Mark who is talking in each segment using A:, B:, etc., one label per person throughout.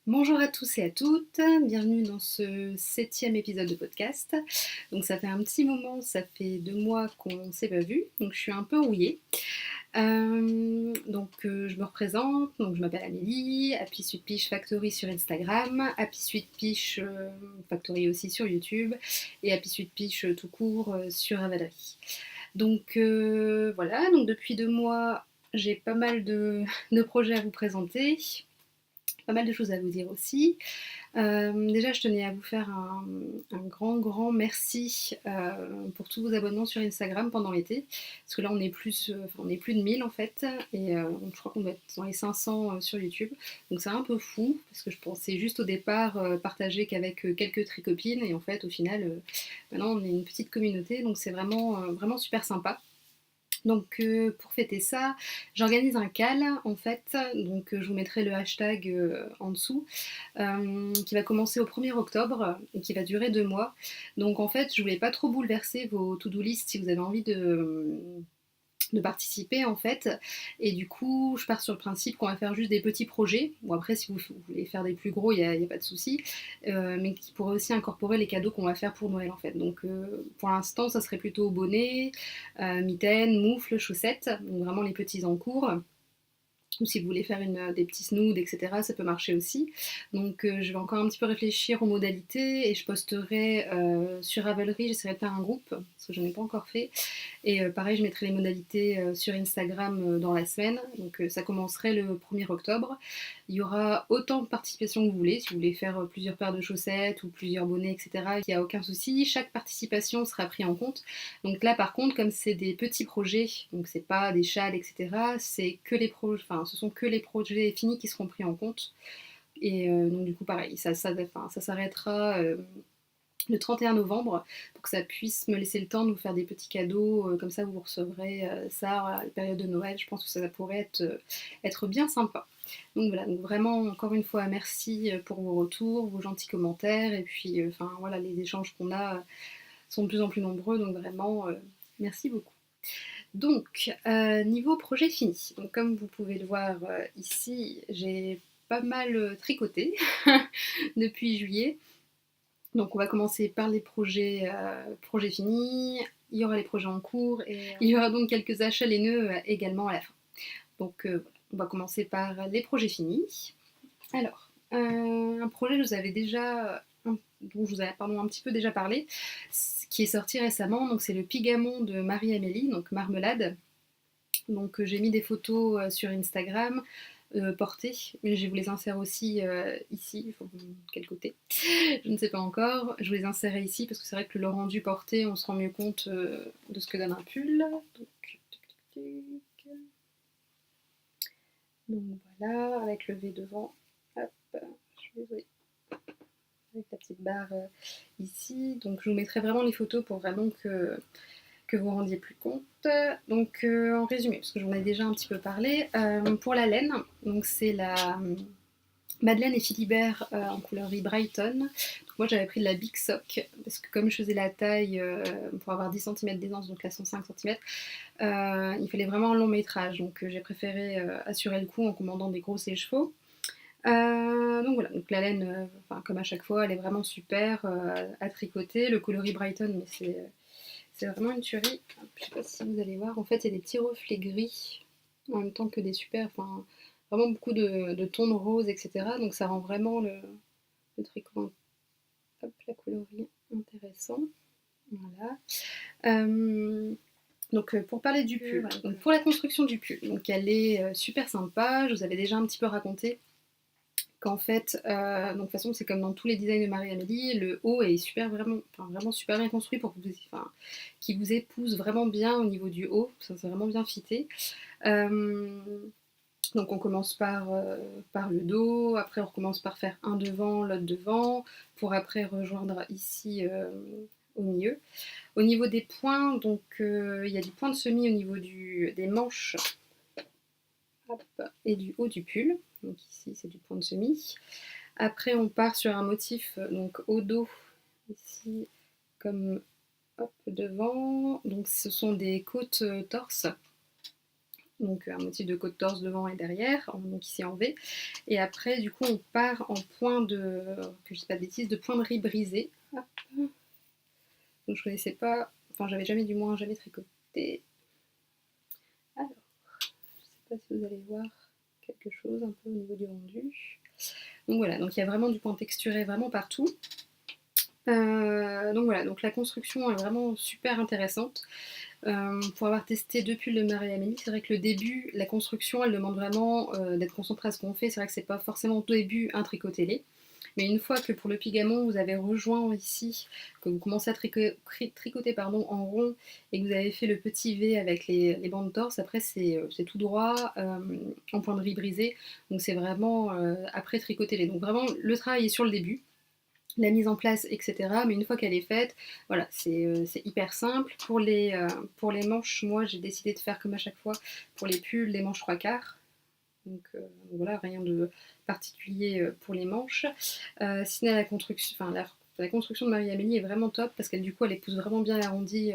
A: Bonjour à tous et à toutes, bienvenue dans ce 7e épisode de podcast. Donc ça fait un petit moment, ça fait 2 mois qu'on ne s'est pas vu, donc je suis un peu rouillée. Je me représente, donc je m'appelle Amélie, Happy Sweet Peach Factory sur Instagram, Happy Sweet Peach Factory aussi sur YouTube et Happy Sweet Peach tout court sur Ravelry. Voilà, donc depuis 2 mois j'ai pas mal de projets à vous présenter, pas mal de choses à vous dire aussi. Déjà, je tenais à vous faire un grand merci pour tous vos abonnements sur Instagram pendant l'été. Parce que là, on est plus de 1000 en fait. Et je crois qu'on doit être dans les 500 sur YouTube. Donc c'est un peu fou, parce que je pensais juste au départ partager qu'avec quelques tricopines. Et en fait, au final, maintenant, on est une petite communauté. Donc c'est vraiment super sympa. Pour fêter ça, j'organise un cal en fait, je vous mettrai le hashtag en dessous, qui va commencer au 1er octobre et qui va durer 2 mois. Donc en fait, je voulais pas trop bouleverser vos to-do list si vous avez envie de participer en fait. Et du coup, je pars sur le principe qu'on va faire juste des petits projets. Bon, après, si vous voulez faire des plus gros, il n'y a pas de souci. Mais qui pourraient aussi incorporer les cadeaux qu'on va faire pour Noël en fait. Pour l'instant, ça serait plutôt bonnet, mitaines, moufles, chaussettes. Donc vraiment les petits en cours. Ou si vous voulez faire des petits snoods, etc., ça peut marcher aussi. Je vais encore un petit peu réfléchir aux modalités et je posterai sur Ravelry, j'essaierai de faire un groupe, parce que je n'en ai pas encore fait. Et pareil, je mettrai les modalités sur Instagram dans la semaine. Ça commencerait le 1er octobre. Il y aura autant de participation que vous voulez. Si vous voulez faire plusieurs paires de chaussettes ou plusieurs bonnets, etc., il n'y a aucun souci. Chaque participation sera prise en compte. Donc là, par contre, comme c'est des petits projets, donc c'est pas des châles, etc., ce sont que les projets finis qui seront pris en compte. Et du coup, pareil, ça s'arrêtera le 31 novembre pour que ça puisse me laisser le temps de vous faire des petits cadeaux. Comme ça, vous recevrez ça à la période de Noël. Je pense que ça pourrait être bien sympa. Donc voilà, donc vraiment, encore une fois, merci pour vos retours, vos gentils commentaires. Et puis, voilà, les échanges qu'on a sont de plus en plus nombreux. Donc vraiment, merci beaucoup. Niveau projet fini. Donc, comme vous pouvez le voir ici, j'ai pas mal tricoté depuis juillet. Donc on va commencer par les projets finis, il y aura les projets en cours et il y aura donc quelques achats laineux également à la fin. Voilà, on va commencer par les projets finis. Alors, un projet dont je vous avais un petit peu déjà parlé, qui est sorti récemment, donc c'est le Pigamon de Marie-Amélie, donc marmelade. J'ai mis des photos sur Instagram portées, mais je vous les insère aussi ici, quel côté je ne sais pas encore. Je vous les insérer ici parce que c'est vrai que le rendu porté, on se rend mieux compte de ce que donne un pull. Donc voilà, avec le V devant. Hop, je vais avec la petite barre ici. Donc je vous mettrai vraiment les photos pour vraiment que vous rendiez plus compte. En résumé, parce que j'en ai déjà un petit peu parlé, pour la laine, donc c'est la Madeleine et Philibert en coloris Brighton. Donc moi j'avais pris de la Big Sock parce que comme je faisais la taille pour avoir 10 cm d'aisance, donc là 105 cm, il fallait vraiment un long métrage. J'ai préféré assurer le coup en commandant des gros sèche-chevaux. Voilà, donc la laine, comme à chaque fois, elle est vraiment super à tricoter. Le coloris Brighton, mais c'est vraiment une tuerie. Je sais pas si vous allez voir, en fait il y a des petits reflets gris en même temps que des vraiment beaucoup de tons de rose, etc. Donc ça rend vraiment le tricot, hop, la coloris intéressant. Voilà. Pour parler du pull, voilà. Donc pour la construction du pull, donc elle est super sympa. Je vous avais déjà un petit peu raconté qu'en fait, de toute façon c'est comme dans tous les designs de Marie-Amélie, le haut est vraiment super bien construit pour que qui vous épouse vraiment bien au niveau du haut. Ça c'est vraiment bien fité. Donc on commence par le dos, après on recommence par faire un devant, l'autre devant, pour après rejoindre ici au milieu. Au niveau des points, il y a du point de semis au niveau des manches, hop, et du haut du pull. Donc ici c'est du point de semis. Après on part sur un motif au dos, ici comme hop, devant. Donc ce sont des côtes torse. donc un motif de côte-torse devant et derrière, donc ici en V. Et après, du coup, on part en point de, que je dis pas de bêtises, de pointerie brisée. Hop. Donc je connaissais pas, enfin j'avais jamais, du moins jamais tricoté. Alors, je sais pas si vous allez voir quelque chose un peu au niveau du rendu. Donc voilà, donc il y a vraiment du point texturé vraiment partout. Donc voilà, donc la construction est vraiment super intéressante. Pour avoir testé deux pulls de Marie-Amélie, c'est vrai que le début, la construction, elle demande vraiment d'être concentré à ce qu'on fait. C'est vrai que c'est pas forcément au début un tricot-télé. Mais une fois que pour le pigamon, vous avez rejoint ici, que vous commencez à tricoter pardon, en rond et que vous avez fait le petit V avec les bandes torse, après c'est tout droit, en pointerie brisée. Donc c'est vraiment après tricoter. Donc vraiment, le travail est sur le début, la mise en place, etc. Mais une fois qu'elle est faite, voilà, c'est hyper simple. Pour les manches, moi j'ai décidé de faire comme à chaque fois pour les pulls, les manches 3/4. Donc voilà, rien de particulier pour les manches. Sinon la construction de Marie-Amélie est vraiment top parce qu'elle du coup elle épouse vraiment bien l'arrondi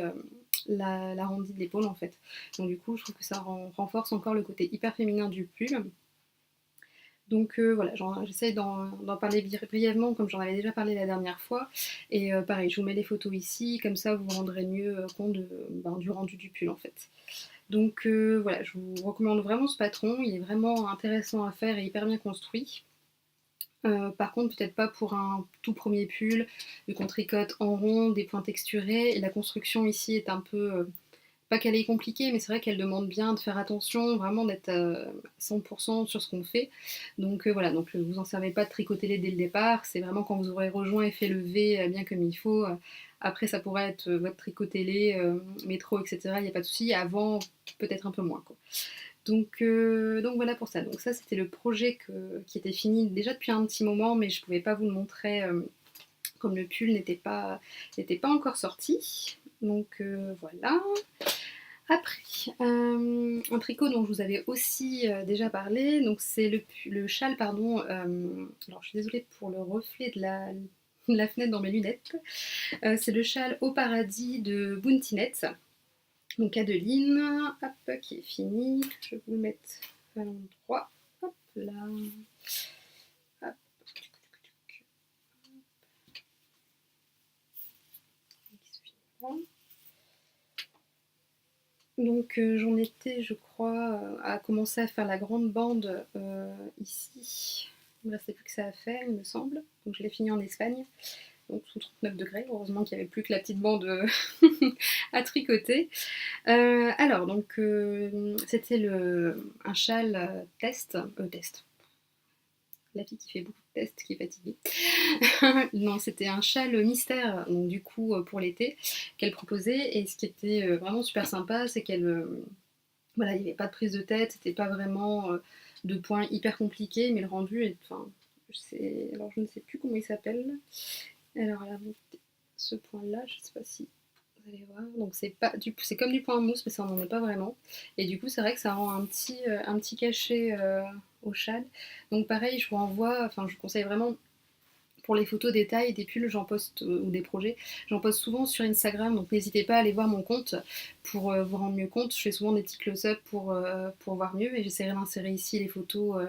A: de l'épaule en fait. Donc du coup je trouve que ça renforce encore le côté hyper féminin du pull. Donc voilà, j'essaye d'en parler brièvement comme j'en avais déjà parlé la dernière fois. Et pareil, je vous mets les photos ici, comme ça vous vous rendrez mieux compte du rendu du pull en fait. Donc voilà, je vous recommande vraiment ce patron, il est vraiment intéressant à faire et hyper bien construit. Par contre, peut-être pas pour un tout premier pull, vu qu'on tricote en rond, des points texturés, et la construction ici est un peu, pas qu'elle est compliquée, mais c'est vrai qu'elle demande bien de faire attention, vraiment d'être 100% sur ce qu'on fait. Donc voilà, donc vous en servez pas de tricoter dès le départ, c'est vraiment quand vous aurez rejoint et fait le V bien comme il faut. Après, ça pourrait être votre tricot-télé, métro, etc. Il n'y a pas de souci. Avant, peut-être un peu moins, quoi. Donc voilà pour ça. Donc ça, c'était le projet qui était fini déjà depuis un petit moment, mais je ne pouvais pas vous le montrer comme le pull n'était pas encore sorti. Donc voilà. Après, un tricot dont je vous avais aussi déjà parlé, donc c'est le châle, pardon. Alors je suis désolée pour le reflet de la fenêtre dans mes lunettes. C'est le châle Au Paradis de Bountinette. Donc Adeline, hop, qui est fini. Je vais vous le mettre à l'endroit. Hop là. Hop. Donc j'en étais, je crois, à commencer à faire la grande bande ici. Il ne me restait plus que ça à faire, il me semble. Donc je l'ai fini en Espagne, donc sous 39 degrés. Heureusement qu'il n'y avait plus que la petite bande à tricoter. Alors, donc c'était un châle test. La fille qui fait beaucoup de tests, qui est fatiguée. Non, c'était un châle mystère, donc du coup pour l'été, qu'elle proposait. Et ce qui était vraiment super sympa, c'est qu'elle, voilà, il n'y avait pas de prise de tête, c'était pas vraiment de points hyper compliqués, mais le rendu est, enfin, alors je ne sais plus comment il s'appelle. Alors là, ce point-là, je ne sais pas si vous allez voir. Donc c'est comme du point mousse, mais ça n'en est pas vraiment. Et du coup, c'est vrai que ça rend un petit cachet au châle. Donc pareil, je vous renvoie, enfin je vous conseille vraiment pour les photos détails des pulls, j'en poste ou des projets, j'en poste souvent sur Instagram, donc n'hésitez pas à aller voir mon compte pour vous rendre mieux compte. Je fais souvent des petits close-up pour voir mieux et j'essaierai d'insérer ici les photos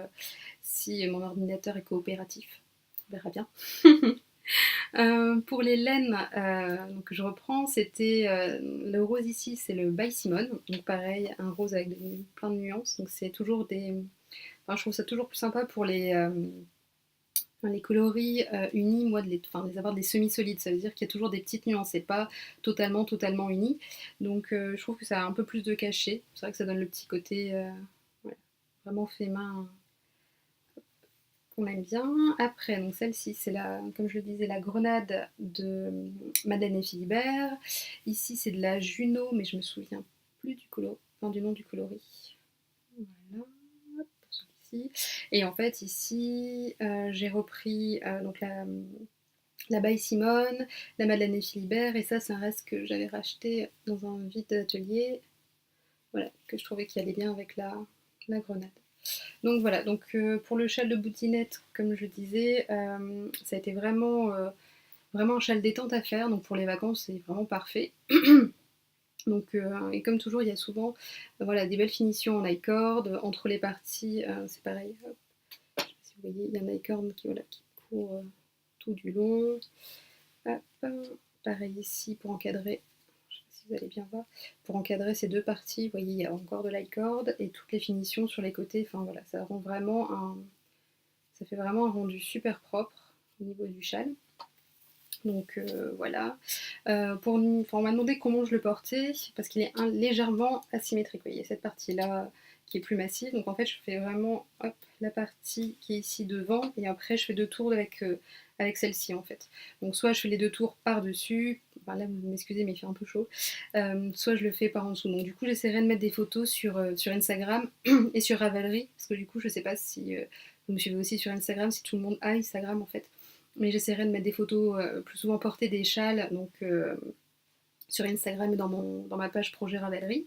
A: si mon ordinateur est coopératif. On verra bien. Pour les laines, donc je reprends, c'était le rose ici, c'est le By Simone, donc pareil, un rose avec plein de nuances, donc c'est toujours enfin, je trouve ça toujours plus sympa pour les coloris unis, moi, les avoir des semi-solides, ça veut dire qu'il y a toujours des petites nuances, c'est pas totalement uni, donc je trouve que ça a un peu plus de cachet, c'est vrai que ça donne le petit côté ouais, vraiment fait main qu'on aime bien. Après, donc celle-ci, c'est comme je le disais, la grenade de Madeleine et Philibert. Ici, c'est de la Juno, mais je me souviens plus du nom du coloris. Voilà, pour celui-ci. Et en fait, ici, j'ai repris donc la By Simone, la Madeleine et Philibert, et ça, c'est un reste que j'avais racheté dans un vide d'atelier. Voilà, que je trouvais qu'il allait bien avec la grenade. Donc voilà, donc pour le châle de Bountinette, comme je disais, ça a été vraiment un châle détente à faire, donc pour les vacances c'est vraiment parfait. Donc, et comme toujours, il y a souvent voilà, des belles finitions en I-cord. Entre les parties, c'est pareil. Hop, je sais pas si vous voyez, il y a un I-cord qui, voilà, qui court tout du long. Hop, pareil ici pour encadrer. Je sais pas si vous allez bien voir. Pour encadrer ces deux parties, vous voyez, il y a encore de l'i-cord et toutes les finitions sur les côtés. Enfin voilà, ça rend vraiment ça fait vraiment un rendu super propre au niveau du châle. Donc voilà. On m'a demandé comment je le portais, parce qu'il est légèrement asymétrique. Vous voyez, cette partie-là qui est plus massive. Donc en fait, je fais vraiment hop, la partie qui est ici devant, et après je fais 2 tours avec celle-ci en fait. Donc soit je fais les 2 tours par-dessus, enfin, là vous m'excusez mais il fait un peu chaud, soit je le fais par en dessous. Donc du coup j'essaierai de mettre des photos sur Instagram et sur Ravelry, parce que du coup je sais pas si vous me suivez aussi sur Instagram, si tout le monde a Instagram en fait. Mais j'essaierai de mettre des photos plus souvent portées des châles, donc sur Instagram et dans ma page projet Ravelry.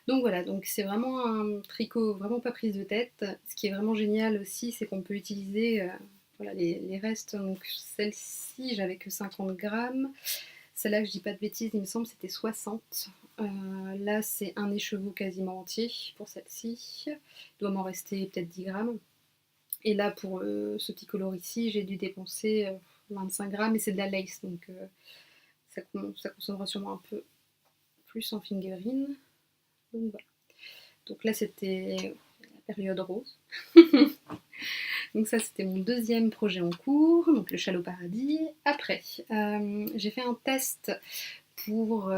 A: Donc voilà, donc c'est vraiment un tricot vraiment pas prise de tête. Ce qui est vraiment génial aussi, c'est qu'on peut utiliser voilà, les restes. Donc celle-ci, j'avais que 50 grammes. Celle-là, je dis pas de bêtises, il me semble c'était 60. Là, c'est un écheveau quasiment entier pour celle-ci. Il doit m'en rester peut-être 10 grammes. Et là, pour ce petit color ici, j'ai dû dépenser 25 grammes et c'est de la lace, donc ça consommera sûrement un peu plus en fingering. Donc voilà. Donc là, c'était la période rose. Donc ça, c'était mon deuxième projet en cours, donc le châle au paradis. Après, j'ai fait un test pour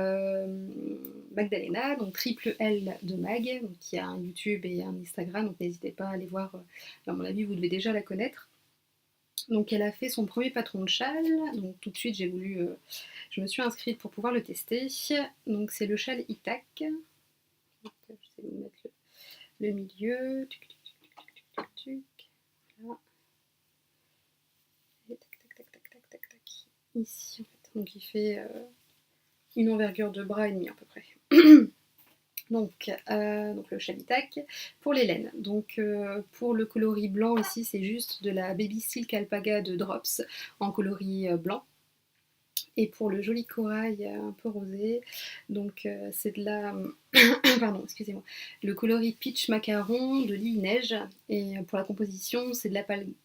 A: Magdalena, donc triple L de Mag, donc qui a un YouTube et un Instagram, donc n'hésitez pas à aller voir. À mon avis, vous devez déjà la connaître. Donc elle a fait son premier patron de châle, donc tout de suite je me suis inscrite pour pouvoir le tester. Donc c'est le châle Itac. Donc, j'essaie de vous mettre le milieu. Tuc, tuc, tuc, tuc, tuc, là. Et tac, tac, tac, tac, tac, tac, tac. Ici en fait. Donc il fait une envergure de bras et demi à peu près. Donc le châle Itac. Pour les laines, donc pour le coloris blanc ici, c'est juste de la Baby Silk Alpaga de Drops en coloris blanc. Et pour le joli corail un peu rosé, donc c'est de la pardon, excusez-moi, le coloris peach macaron de Lille Neige. Et pour la composition, c'est de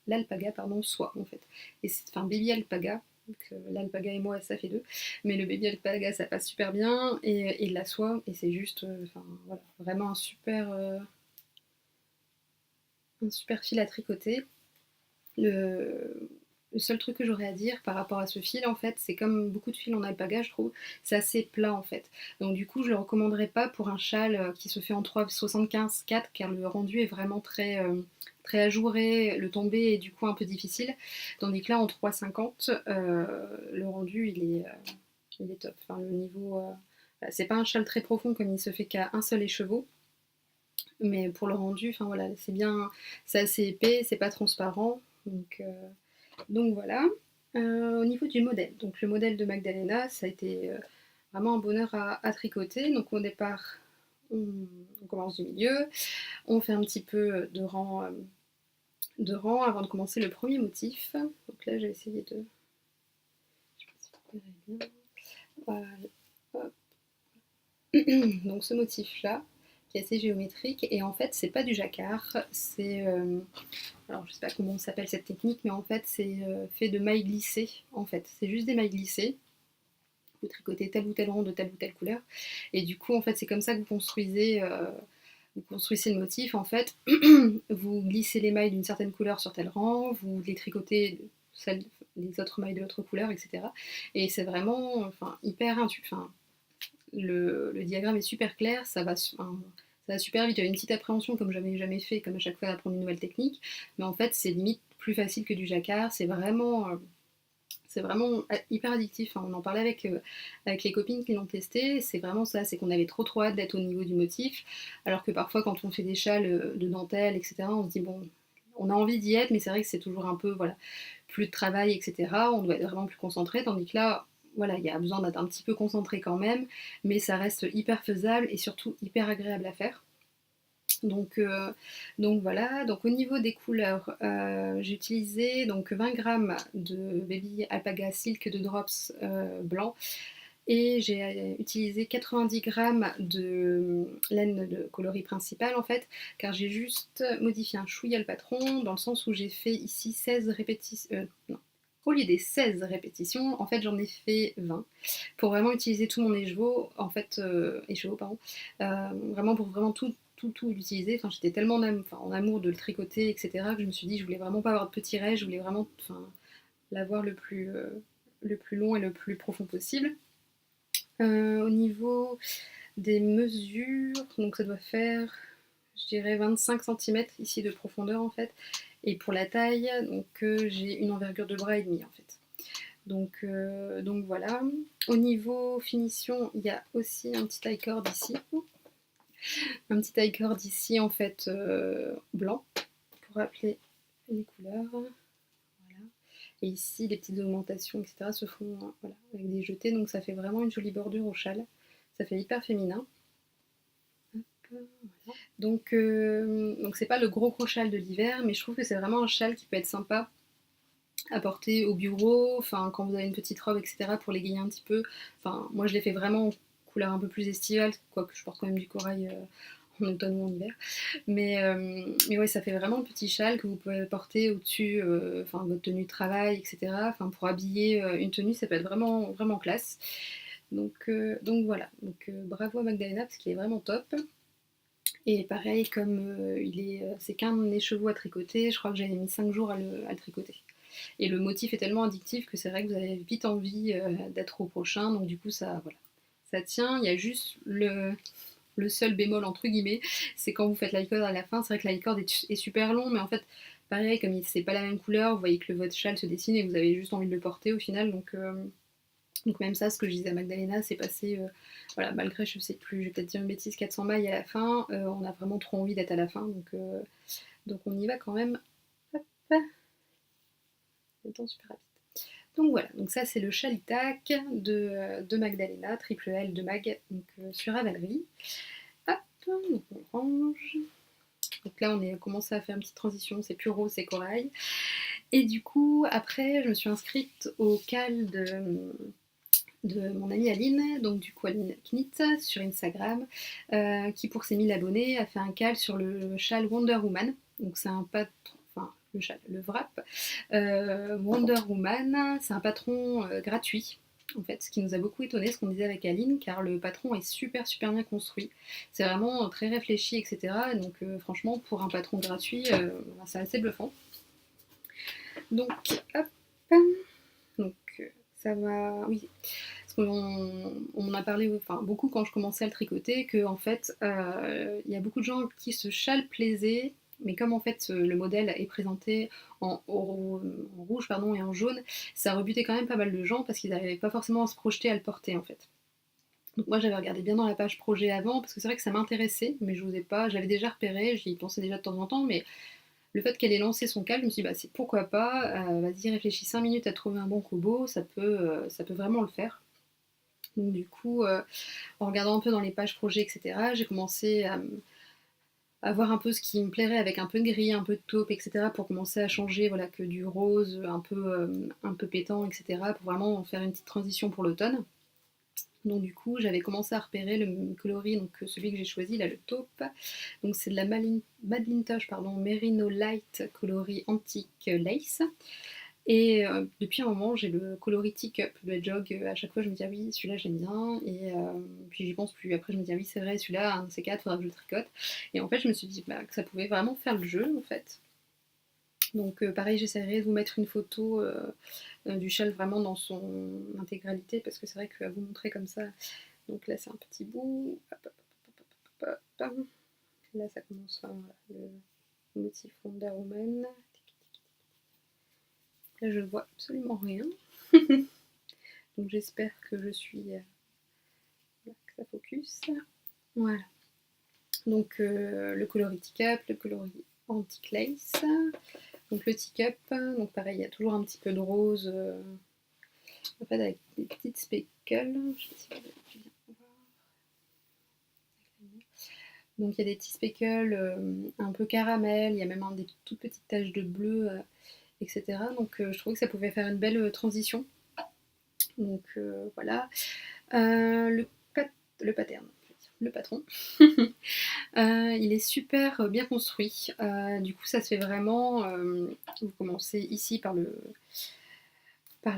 A: l'alpaga soie en fait. Et c'est enfin baby alpaga. Donc l'alpaga et moi ça fait deux, mais le baby alpaga ça passe super bien, et de la soie, et c'est juste voilà, vraiment un super fil à tricoter. Le seul truc que j'aurais à dire par rapport à ce fil, en fait, c'est comme beaucoup de fils en alpaga, je trouve, c'est assez plat en fait. Donc du coup, je le recommanderais pas pour un châle qui se fait en 3,75-4, car le rendu est vraiment très ajouré, le tombé est du coup un peu difficile. Tandis que là, en 3,50, le rendu il est top. Enfin, le niveau, c'est pas un châle très profond comme il se fait qu'à un seul écheveau. Mais pour le rendu, enfin voilà, c'est bien, c'est assez épais, c'est pas transparent, donc voilà. Au niveau du modèle, donc le modèle de Magdalena, ça a été vraiment un bonheur à tricoter. Donc au départ, on commence du milieu, on fait un petit peu de rang avant de commencer le premier motif. Donc là, j'ai essayé de, je sais pas si vous verrez bien. Voilà. Hop. Donc ce motif-là, qui est assez géométrique, et en fait, c'est pas du jacquard, c'est alors je sais pas comment s'appelle cette technique, mais en fait c'est fait de mailles glissées. En fait, c'est juste des mailles glissées. Vous tricotez tel ou tel rond de telle ou telle couleur, et du coup en fait c'est comme ça que vous construisez le motif. En fait, vous glissez les mailles d'une certaine couleur sur tel rang, vous les tricotez les autres mailles de l'autre couleur, etc. Et c'est vraiment hyper intuitif. Le diagramme est super clair, ça va super vite. J'avais une petite appréhension comme j'avais jamais fait, comme à chaque fois d'apprendre une nouvelle technique, mais en fait c'est limite plus facile que du jacquard. C'est vraiment hyper addictif. On en parlait avec les copines qui l'ont testé. C'est vraiment ça, c'est qu'on avait trop hâte d'être au niveau du motif, alors que parfois quand on fait des châles de dentelle, etc., on se dit bon, on a envie d'y être, mais c'est vrai que c'est toujours un peu voilà, plus de travail, etc. On doit être vraiment plus concentré, tandis que là, voilà, il y a besoin d'être un petit peu concentré quand même, mais ça reste hyper faisable et surtout hyper agréable à faire. Donc voilà, donc au niveau des couleurs, j'ai utilisé donc 20 grammes de Baby Alpaga Silk de Drops blanc, Et j'ai utilisé 90 grammes de laine de coloris principale en fait, car j'ai juste modifié un chouïa le patron, dans le sens où j'ai fait ici 16 répétitions, non, au lieu des 16 répétitions, en fait j'en ai fait 20, pour vraiment utiliser tout mon écheveau, en fait, écheveau pardon, vraiment pour vraiment tout l'utiliser. Enfin, j'étais tellement en amour de le tricoter, etc., que je me suis dit, je voulais vraiment pas avoir de petits raies, je voulais vraiment l'avoir le plus long et le plus profond possible. Au niveau des mesures, donc ça doit faire, je dirais, 25 cm ici de profondeur en fait. Et pour la taille, donc j'ai une envergure de bras et demi en fait. Donc voilà. Au niveau finition, il y a aussi un petit taille corde ici. Un petit taille corde ici en fait blanc pour rappeler les couleurs. Voilà. Et ici, les petites augmentations, etc. se font voilà, avec des jetés, donc ça fait vraiment une jolie bordure au châle. Ça fait hyper féminin. Voilà. Donc c'est pas le gros châle de l'hiver, mais je trouve que c'est vraiment un châle qui peut être sympa à porter au bureau, enfin quand vous avez une petite robe, etc. pour l'égayer un petit peu. Enfin, moi je l'ai fait vraiment en couleur un peu plus estivale, quoique je porte quand même du corail en automne ou en hiver. Mais ouais, ça fait vraiment un petit châle que vous pouvez porter au-dessus, votre tenue de travail, etc. Enfin, pour habiller une tenue, ça peut être vraiment, vraiment classe. Donc voilà, bravo à Magdalena parce qu'il est vraiment top. Et pareil, comme c'est qu'un écheveau à tricoter, je crois que j'avais mis 5 jours à le tricoter. Et le motif est tellement addictif que c'est vrai que vous avez vite envie d'être au prochain, donc du coup voilà, ça tient. Il y a juste le seul bémol entre guillemets, c'est quand vous faites la licorne à la fin, c'est vrai que la licorne est super long, mais en fait, pareil, comme c'est pas la même couleur, vous voyez que votre châle se dessine et vous avez juste envie de le porter au final, donc même ça, ce que je disais à Magdalena, c'est passé, voilà, malgré, je sais plus, je vais peut-être dire une bêtise, 400 mailles à la fin, on a vraiment trop envie d'être à la fin, donc on y va quand même. Hop, le temps super rapide. Donc voilà, donc ça c'est le Chalitac de Magdalena, triple L de Mag, donc sur Avalerie. Hop, donc on range. Donc là on commencé à faire une petite transition, c'est plus rose, c'est corail. Et du coup, après, je me suis inscrite au cal de mon amie Aline, donc du coup Aline Knit sur Instagram, qui pour ses 1000 abonnés a fait un cal sur le châle Wonder Woman. Donc c'est un patron, enfin le châle, le wrap. Wonder Woman, c'est un patron gratuit. En fait, ce qui nous a beaucoup étonné, ce qu'on disait avec Aline, car le patron est super bien construit. C'est vraiment très réfléchi, etc. Donc franchement, pour un patron gratuit, c'est assez bluffant. Donc hop, donc ça va, oui, on m'en a parlé beaucoup quand je commençais à le tricoter, que en fait, il y a beaucoup de gens qui ce châle plaisait, mais comme en fait le modèle est présenté en rouge pardon, et en jaune, ça rebutait quand même pas mal de gens parce qu'ils n'arrivaient pas forcément à se projeter à le porter en fait. Donc moi j'avais regardé bien dans la page projet avant, parce que c'est vrai que ça m'intéressait, mais je n'osais pas, j'avais déjà repéré, j'y pensais déjà de temps en temps, mais le fait qu'elle ait lancé son cal, je me suis dit, c'est pourquoi pas, vas-y, réfléchis 5 minutes à trouver un bon combo, ça peut vraiment le faire. Donc du coup, en regardant un peu dans les pages projets, etc., j'ai commencé à voir un peu ce qui me plairait avec un peu de gris, un peu de taupe, etc., pour commencer à changer, voilà, que du rose un peu pétant, etc., pour vraiment faire une petite transition pour l'automne. Donc du coup, j'avais commencé à repérer le coloris, donc celui que j'ai choisi, là, le taupe. Donc c'est de la Madeline Tosh, pardon, Merino Light coloris Antique Lace. Et depuis un moment, j'ai le coloris Teacup de Jog. À chaque fois, je me dis, ah oui, celui-là, j'aime bien. Et puis j'y pense plus. Après, je me dis, ah oui, c'est vrai, celui-là, un de ces quatre, faudra que je le tricote. Et en fait, je me suis dit que ça pouvait vraiment faire le jeu, en fait. Donc pareil, j'essaierai de vous mettre une photo du châle vraiment dans son intégralité, parce que c'est vrai que à vous montrer comme ça. Donc là, c'est un petit bout. Hop, hop, hop, hop, hop, hop. Là, ça commence, voilà, le motif Wonder Woman. Là, je vois absolument rien. Donc j'espère que je suis... que ça focus. Voilà. Donc le coloris Teacup, le coloris Antique Lace. Donc le Teacup, donc pareil, il y a toujours un petit peu de rose, en fait avec des petites speckles. Je sais pas si vous bien voir. Donc il y a des petits speckles un peu caramel, il y a même des toutes petites taches de bleu, etc. Donc je trouvais que ça pouvait faire une belle transition. Donc voilà. Le le pattern, le patron. Il est super bien construit. Du coup, ça se fait vraiment. Vous commencez ici par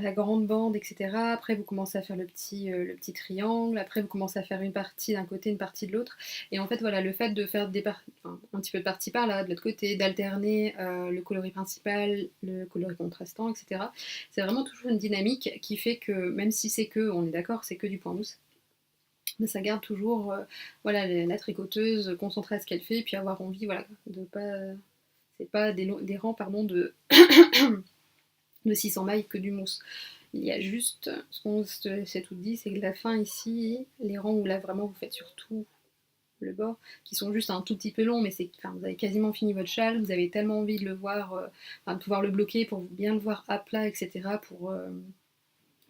A: la grande bande, etc. Après, vous commencez à faire le petit triangle. Après, vous commencez à faire une partie d'un côté, une partie de l'autre. Et en fait, voilà, le fait de faire enfin, un petit peu de partie par là, de l'autre côté, d'alterner le coloris principal, le coloris contrastant, etc. C'est vraiment toujours une dynamique qui fait que, même si c'est que, on est d'accord, c'est que du point mousse, mais ça garde toujours voilà, la tricoteuse concentrée à ce qu'elle fait, et puis avoir envie, voilà, de pas. C'est pas des rangs pardon, de 600 mailles que du mousse. Il y a juste, ce qu'on s'est tout dit, c'est que la fin ici, les rangs où là vraiment vous faites sur tout le bord, qui sont juste un tout petit peu longs, mais c'est, enfin, vous avez quasiment fini votre châle, vous avez tellement envie de le voir, de pouvoir le bloquer pour bien le voir à plat, etc. Pour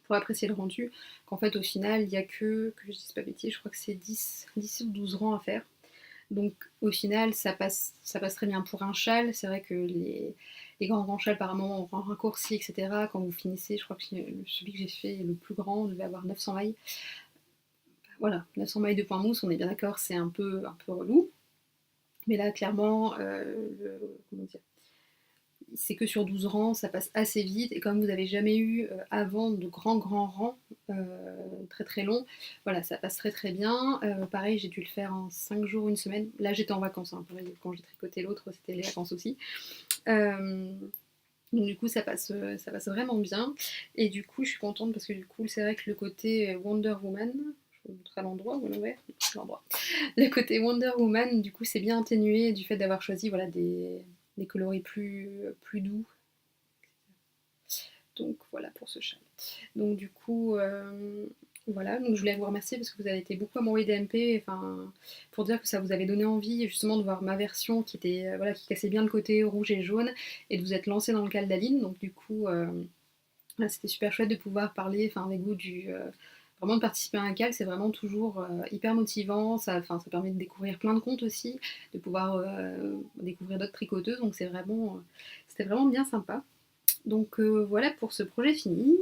A: apprécier le rendu, qu'en fait au final il n'y a que je dise pas bêtise, je crois que c'est 10 ou 12 rangs à faire. Donc au final ça passe très bien pour un châle. C'est vrai que les grands châles apparemment en raccourci, etc. Quand vous finissez, je crois que celui que j'ai fait le plus grand devait avoir 900 mailles. Voilà, 900 mailles de point mousse, on est bien d'accord, c'est un peu relou. Mais là clairement, comment dire, c'est que sur 12 rangs, ça passe assez vite. Et comme vous n'avez jamais eu avant de grands rangs très très longs, voilà, ça passe très très bien. Pareil, j'ai dû le faire en 5 jours, une semaine. Là, j'étais en vacances. Hein. Pareil, quand j'ai tricoté l'autre, c'était les vacances aussi. Donc du coup, ça passe vraiment bien. Et du coup, je suis contente parce que du coup, c'est vrai que le côté Wonder Woman, je vous montrer à l'endroit ou à l'envers, l'endroit. Le côté Wonder Woman, du coup, c'est bien atténué du fait d'avoir choisi voilà, des coloris plus doux. Donc voilà pour ce châle. Donc du coup, voilà, donc je voulais vous remercier parce que vous avez été beaucoup à m'envoyer des MP, enfin, pour dire que ça vous avait donné envie justement de voir ma version qui était, voilà, qui cassait bien le côté rouge et jaune, et de vous être lancé dans le cal d'Aline. Donc du coup, c'était super chouette de pouvoir parler, enfin, avec vous vraiment de participer à un cal, c'est vraiment toujours hyper motivant. Ça permet de découvrir plein de comptes aussi, de pouvoir découvrir d'autres tricoteuses. Donc c'était vraiment bien sympa. Donc voilà pour ce projet fini.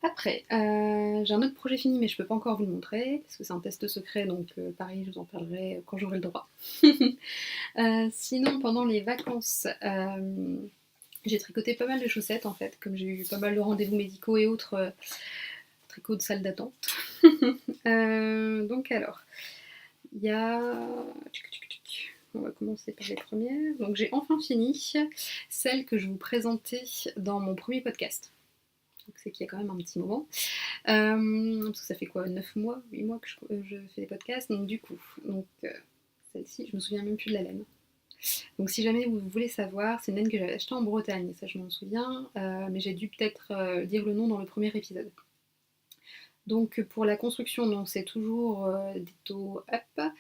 A: Après, j'ai un autre projet fini, mais je peux pas encore vous le montrer, parce que c'est un test secret, donc pareil, je vous en parlerai quand j'aurai le droit. Sinon, pendant les vacances, j'ai tricoté pas mal de chaussettes, en fait, comme j'ai eu pas mal de rendez-vous médicaux et autres tricots de salle d'attente. Donc alors, il y a... On va commencer par les premières. Donc j'ai enfin fini celle que je vous présentais dans mon premier podcast. Donc c'est qu'il y a quand même un petit moment. Parce que ça fait quoi, 9 mois, 8 mois que je fais des podcasts. Donc du coup, celle-ci, je me souviens même plus de la laine. Donc si jamais vous voulez savoir, c'est une laine que j'avais achetée en Bretagne, ça je m'en souviens, mais j'ai dû peut-être dire le nom dans le premier épisode. Donc pour la construction, donc c'est toujours des taux up.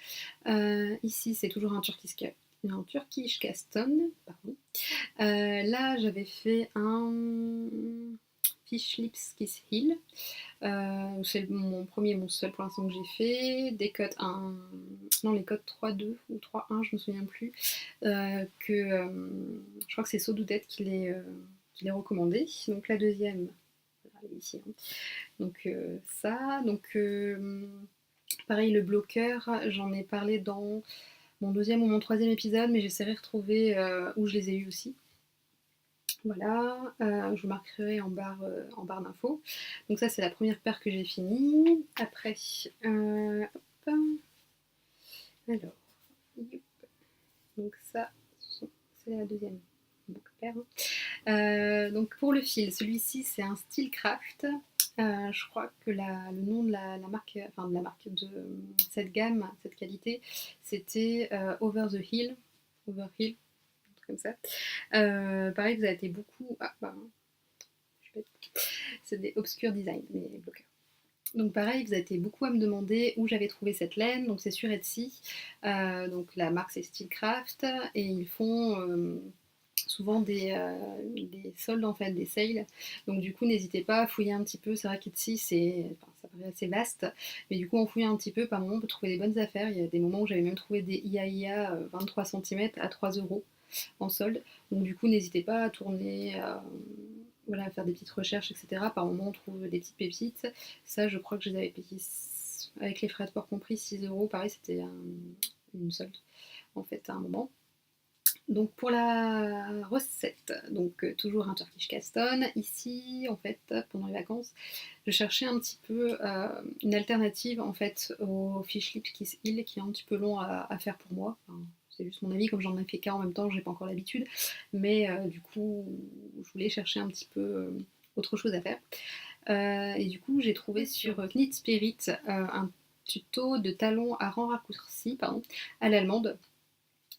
A: Ici c'est toujours un Turkish Caston, pardon. Là j'avais fait un Fish Lips Kiss Heel. C'est mon seul pour l'instant que j'ai fait. Des codes 1, non les codes 3-2 ou 3-1, je me souviens plus. Je crois que c'est Sodoudette qui les recommandé. Donc la deuxième, elle est ici. Hein. Donc ça, donc pareil le bloqueur, j'en ai parlé dans mon deuxième ou mon troisième épisode, mais j'essaierai de retrouver où je les ai eus aussi. Voilà, je vous marquerai en barre d'infos. Donc ça c'est la première paire que j'ai finie. Après, hop. Alors, donc ça, c'est la deuxième paire. Donc pour le fil, celui-ci c'est un Steelcraft. Je crois que le nom de la marque, enfin de la marque de cette gamme, cette qualité, c'était Over the Hill. Over Hill, comme ça. Pareil, vous avez été beaucoup. Ah, bah, c'est des obscurs design, mes bloqueurs. Donc pareil, vous avez été beaucoup à me demander où j'avais trouvé cette laine. Donc c'est sur Etsy. Donc la marque c'est Steelcraft et ils font souvent des soldes en fait, des sales. Donc du coup n'hésitez pas à fouiller un petit peu. C'est vrai qu'Etsy ça paraît assez vaste, mais du coup en fouillant un petit peu, par moment on peut trouver des bonnes affaires. Il y a des moments où j'avais même trouvé des IAIA 23 cm à 3 € en solde. Donc du coup n'hésitez pas à tourner voilà, faire des petites recherches, etc. Par moment, on trouve des petites pépites. Ça, je crois que je les avais payées avec les frais de port compris 6 €. Pareil, c'était une solde en fait à un moment. Donc pour la recette, donc toujours un Turkish Caston. Ici, en fait, pendant les vacances, je cherchais un petit peu une alternative en fait au fish lips Kiss Hill qui est un petit peu long à faire pour moi. Enfin, c'est juste mon avis, comme j'en ai fait qu'un en même temps, j'ai pas encore l'habitude. Mais du coup, je voulais chercher un petit peu autre chose à faire. Et du coup, j'ai trouvé sur Knit Spirit un tuto de talons à rang raccourci, pardon, à l'allemande.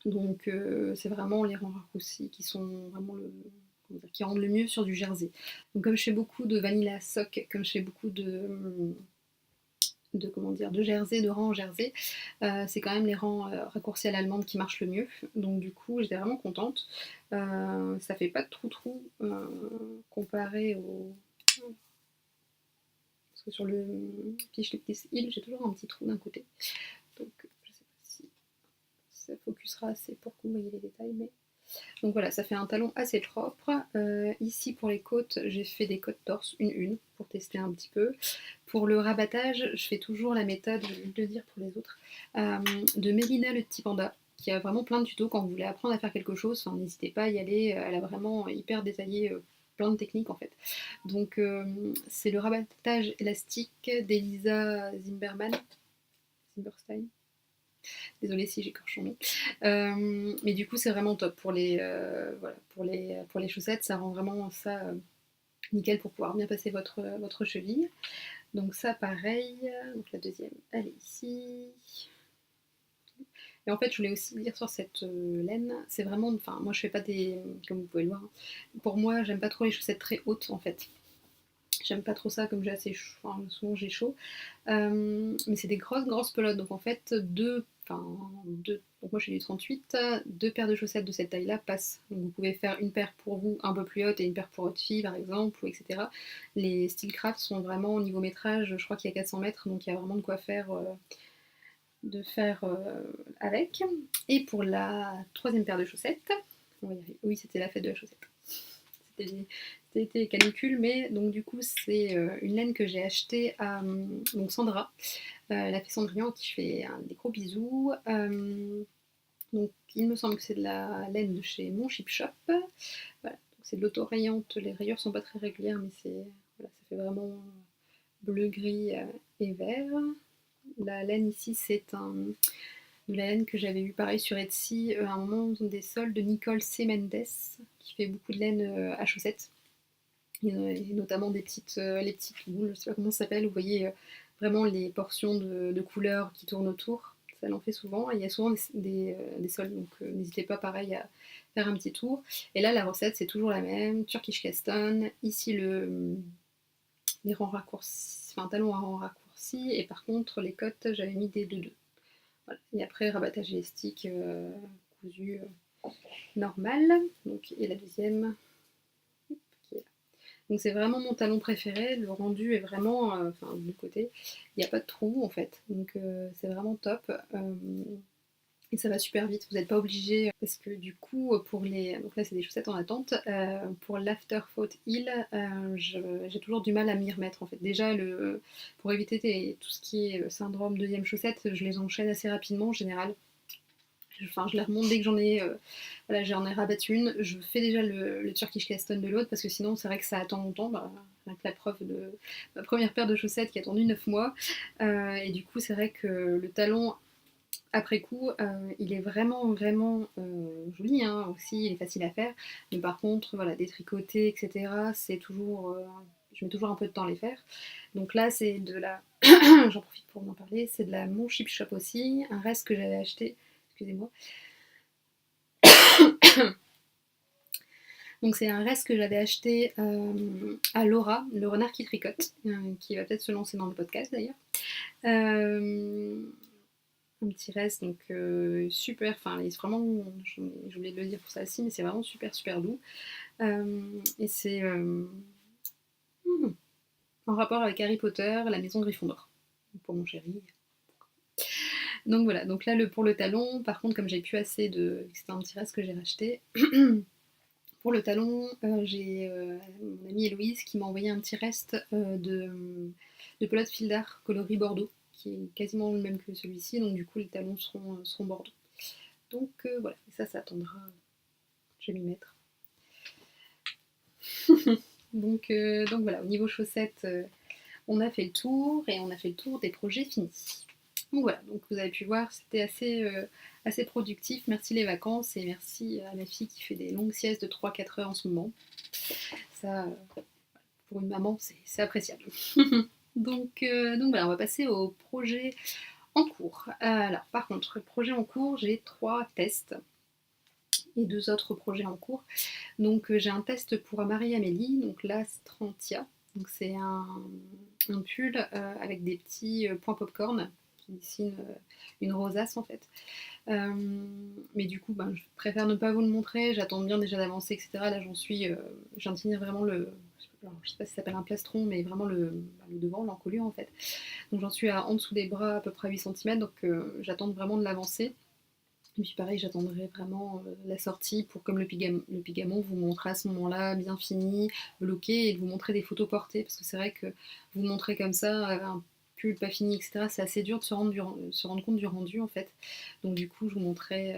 A: Donc c'est vraiment les rangs raccourcis qui sont vraiment qui rendent le mieux sur du jersey. Donc comme je fais beaucoup de vanilla sock, comme je fais beaucoup de jersey, de rangs en jersey, c'est quand même les rangs raccourcis à l'allemande qui marchent le mieux. Donc du coup j'étais vraiment contente. Ça fait pas de trou comparé au... Parce que sur le Fish Lip Kiss Hill, j'ai toujours un petit trou d'un côté. Donc je sais pas si ça focusera assez pour que vous voyez les détails, mais... Donc voilà, ça fait un talon assez propre. Ici pour les côtes, j'ai fait des côtes torse, une, pour tester un petit peu. Pour le rabattage, je fais toujours la méthode, je vais le dire pour les autres, de Mélina le petit panda, qui a vraiment plein de tutos quand vous voulez apprendre à faire quelque chose. Enfin, n'hésitez pas à y aller, elle a vraiment hyper détaillé plein de techniques en fait. Donc c'est le rabattage élastique d'Elisa Zimberstein. Désolée si j'écorche son nom. Mais du coup, c'est vraiment top pour voilà, pour les chaussettes. Ça rend vraiment ça nickel pour pouvoir bien passer votre cheville. Donc ça, pareil. Donc la deuxième, elle est ici. Et en fait, je voulais aussi dire sur cette laine, c'est vraiment, enfin, moi je fais pas des, comme vous pouvez le voir, hein. Pour moi, j'aime pas trop les chaussettes très hautes en fait. J'aime pas trop ça comme j'ai assez chaud, enfin, souvent j'ai chaud. Mais c'est des grosses pelotes, donc en fait donc moi je suis du 38, deux paires de chaussettes de cette taille-là passent. Donc vous pouvez faire une paire pour vous un peu plus haute et une paire pour votre fille par exemple, ou etc. Les Steelcraft sont vraiment au niveau métrage, je crois qu'il y a 400 mètres, donc il y a vraiment de quoi faire, avec. Et pour la troisième paire de chaussettes, oui c'était la fête de la chaussette. C'était les canicules, mais donc du coup c'est une laine que j'ai achetée à donc Sandra, la fée Cendrillon, qui fait des gros bisous. Donc il me semble que c'est de la laine de chez Mon Chip Shop. Voilà, c'est de l'auto-rayante, les rayures sont pas très régulières, mais voilà, ça fait vraiment bleu, gris et vert. La laine ici c'est de la laine que j'avais eu pareil sur Etsy à un moment des soldes de Nicole C. Mendes, qui fait beaucoup de laine à chaussettes. Et notamment les petites boules, je sais pas comment ça s'appelle, vous voyez vraiment les portions de couleurs qui tournent autour, ça l'en fait souvent, et il y a souvent des soldes, donc n'hésitez pas pareil à faire un petit tour. Et là la recette c'est toujours la même, Turkish Caston, ici les rangs raccourcis, enfin talons à rangs raccourcis, et par contre les cotes j'avais mis des 2-2. Voilà. Et après rabattage élastique cousu normal, donc, et la deuxième qui est là. Donc c'est vraiment mon talon préféré, le rendu est vraiment, enfin de mon côté, il n'y a pas de trou en fait, donc c'est vraiment top. Et ça va super vite, vous n'êtes pas obligé, parce que du coup, donc là c'est des chaussettes en attente, pour l'Afterthought Heel, j'ai toujours du mal à m'y remettre en fait. Déjà, pour éviter tout ce qui est syndrome deuxième chaussette, je les enchaîne assez rapidement en général. Enfin, je les remonte dès que voilà, j'en ai rabattu une. Je fais déjà le Turkish Caston de l'autre parce que sinon, c'est vrai que ça attend longtemps. Bah, avec la preuve de ma première paire de chaussettes qui a attendu 9 mois. Et du coup, c'est vrai que le talon, après coup, il est vraiment joli hein, aussi. Il est facile à faire. Mais par contre, voilà, détricoter, etc., c'est toujours. Je mets toujours un peu de temps à les faire. Donc là, c'est de la. J'en profite pour en parler. C'est de la Mon Chip Shop aussi. Un reste que j'avais acheté. Excusez-moi. Donc c'est un reste que j'avais acheté à Laura, le renard qui tricote, qui va peut-être se lancer dans le podcast d'ailleurs. Un petit reste, donc super, enfin vraiment, je voulais le dire pour ça aussi, mais c'est vraiment super doux. Et c'est en rapport avec Harry Potter, la maison Gryffondor, pour mon chéri. Donc voilà, donc là pour le talon, par contre comme j'ai plus assez c'était un petit reste que j'ai racheté, pour le talon, j'ai mon amie Héloïse qui m'a envoyé un petit reste de pelote fil d'art coloris bordeaux, qui est quasiment le même que celui-ci, donc du coup les talons seront bordeaux. Donc voilà, et ça attendra, je vais m'y mettre. Donc voilà, au niveau chaussettes, on a fait le tour et on a fait le tour des projets finis. Donc voilà, donc vous avez pu voir, c'était assez productif. Merci les vacances et merci à ma fille qui fait des longues siestes de 3-4 heures en ce moment. Ça, pour une maman, c'est appréciable. donc voilà, on va passer au projet en cours. Alors par contre, projet en cours, j'ai 3 tests et 2 autres projets en cours. Donc j'ai un test pour Marie-Amélie, donc l'Astrantia. Donc c'est un pull avec des petits points popcorn qui dessinent une rosace en fait. Mais du coup, je préfère ne pas vous le montrer, j'attends bien déjà d'avancer, etc. Là j'en suis, je viens de finir vraiment alors, je sais pas si ça s'appelle un plastron, mais vraiment le devant, l'encolure en fait. Donc j'en suis en dessous des bras à peu près 8 cm, donc j'attends vraiment de l'avancer. Et puis pareil, j'attendrai vraiment la sortie pour, comme le Pigamon, vous montrer à ce moment-là, bien fini, bloqué, et de vous montrer des photos portées, parce que c'est vrai que vous montrer comme ça, un pull pas fini, etc., c'est assez dur de se rendre compte du rendu, en fait. Donc du coup, je vous montrerai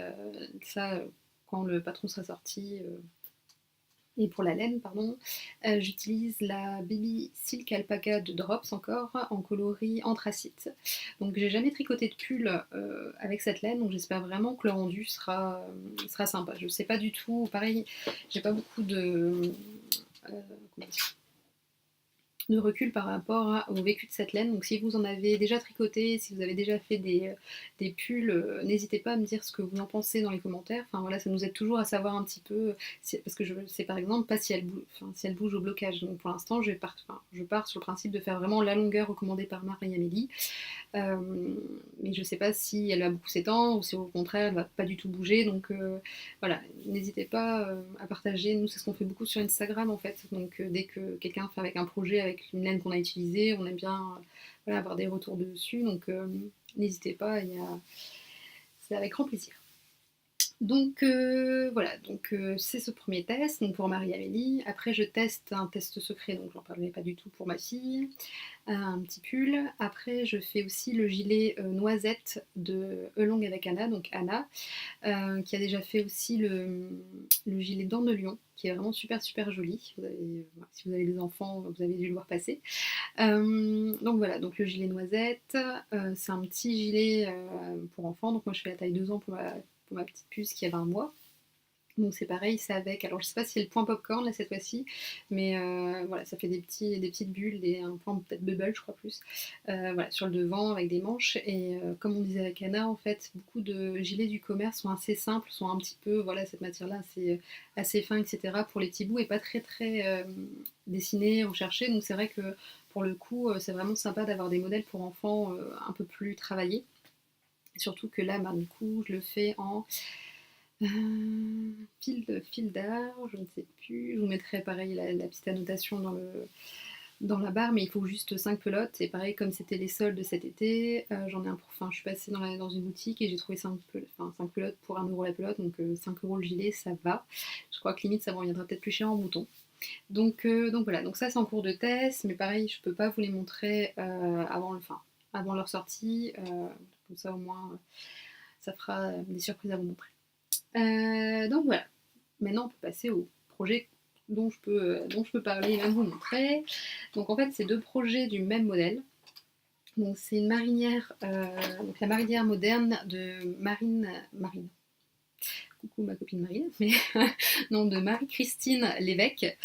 A: ça quand le patron sera sorti. Et pour la laine, pardon, j'utilise la Baby Silk Alpaca de Drops encore, en coloris anthracite. Donc j'ai jamais tricoté de pull avec cette laine, donc j'espère vraiment que le rendu sera sympa. Je sais pas du tout, pareil, j'ai pas beaucoup de recul par rapport au vécu de cette laine. Donc si vous en avez déjà tricoté, si vous avez déjà fait des pulls, n'hésitez pas à me dire ce que vous en pensez dans les commentaires. Enfin voilà, ça nous aide toujours à savoir un petit peu, parce que je sais par exemple pas si elle bouge au blocage. Donc pour l'instant, je pars sur le principe de faire vraiment la longueur recommandée par Marie-Amélie. Mais je sais pas si elle va beaucoup s'étendre ou si au contraire elle va pas du tout bouger. Donc voilà, n'hésitez pas à partager. Nous, c'est ce qu'on fait beaucoup sur Instagram en fait. Donc dès que quelqu'un fait avec un projet, avec une laine qu'on a utilisée, on aime bien voilà, avoir des retours dessus. Donc n'hésitez pas, c'est avec grand plaisir. Donc voilà, donc c'est ce premier test donc pour Marie-Amélie. Après je teste un test secret, donc j'en parlerai pas du tout pour ma fille. Un petit pull. Après je fais aussi le gilet noisette de Elong avec Anna, donc Anna, qui a déjà fait aussi le gilet dents de lion, qui est vraiment super super joli. Si vous avez des enfants, vous avez dû le voir passer. Donc voilà, donc le gilet noisette, c'est un petit gilet pour enfants, donc moi je fais la taille 2 ans pour ma petite puce qui a 20 mois. Donc c'est pareil, c'est avec, alors je sais pas si c'est le point popcorn là cette fois-ci, mais voilà, ça fait des petites bulles, un point peut-être bubble je crois plus, voilà, sur le devant avec des manches. Et comme on disait avec Anna, en fait, beaucoup de gilets du commerce sont assez simples, sont un petit peu, voilà, cette matière-là assez fin, etc. pour les petits bouts et pas très très dessinés, recherchés. Donc c'est vrai que pour le coup, c'est vraiment sympa d'avoir des modèles pour enfants un peu plus travaillés. Surtout que là, du coup, je le fais en fil d'art, je ne sais plus. Je vous mettrai pareil la petite annotation dans la barre, mais il faut juste 5 pelotes. Et pareil, comme c'était les soldes de cet été, j'en ai un pour. Enfin, je suis passée dans une boutique et j'ai trouvé 5 pelotes pour 1 € la pelote, donc 5 € le gilet, ça va. Je crois que limite ça me reviendra peut-être plus cher en bouton. Donc voilà, donc ça c'est en cours de test, mais pareil, je peux pas vous les montrer avant leur sortie. Comme ça au moins, ça fera des surprises à vous montrer. Donc voilà, maintenant on peut passer au projet dont je peux parler et même vous montrer. Donc en fait c'est 2 projets du même modèle. Donc c'est une marinière, donc la marinière moderne de Marine. Coucou ma copine Marine, mais non, de Marie-Christine Lévesque,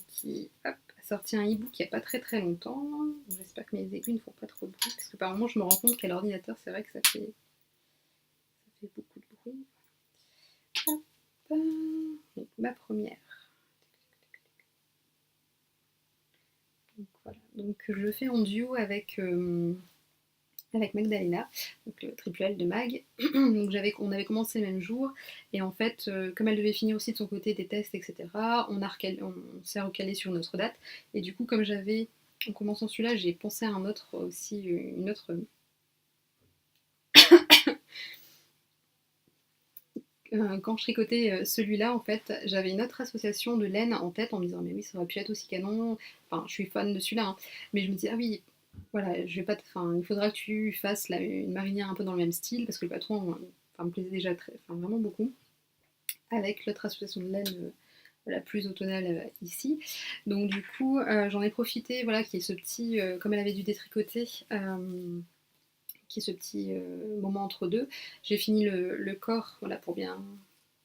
A: qui a sorti un e-book il n'y a pas très très longtemps. J'espère que mes aiguilles ne font pas trop de bruit, parce que par moment je me rends compte qu'à l'ordinateur c'est vrai que ça fait beaucoup de bruit. Donc, ma première. Donc, voilà. Donc je le fais en duo avec Magdalena, donc le triple L de Mag. Donc on avait commencé le même jour, et en fait, comme elle devait finir aussi de son côté des tests, etc., on s'est recalé sur une autre date. Et du coup, en commençant celui-là, j'ai pensé à une autre quand je tricotais celui-là, en fait, j'avais une autre association de laine en tête en me disant mais oui, ça aurait pu être aussi canon. Enfin, je suis fan de celui-là, hein. Mais je me dis ah oui, voilà, je vais pas, enfin, il faudra que tu fasses une marinière un peu dans le même style parce que le patron, enfin, me plaisait déjà enfin, vraiment beaucoup. Avec l'autre association de laine la plus automnale ici. Donc du coup, j'en ai profité, voilà, qui est ce petit, comme elle avait dû détricoter, qui est ce petit moment entre deux. J'ai fini le corps, voilà, pour bien,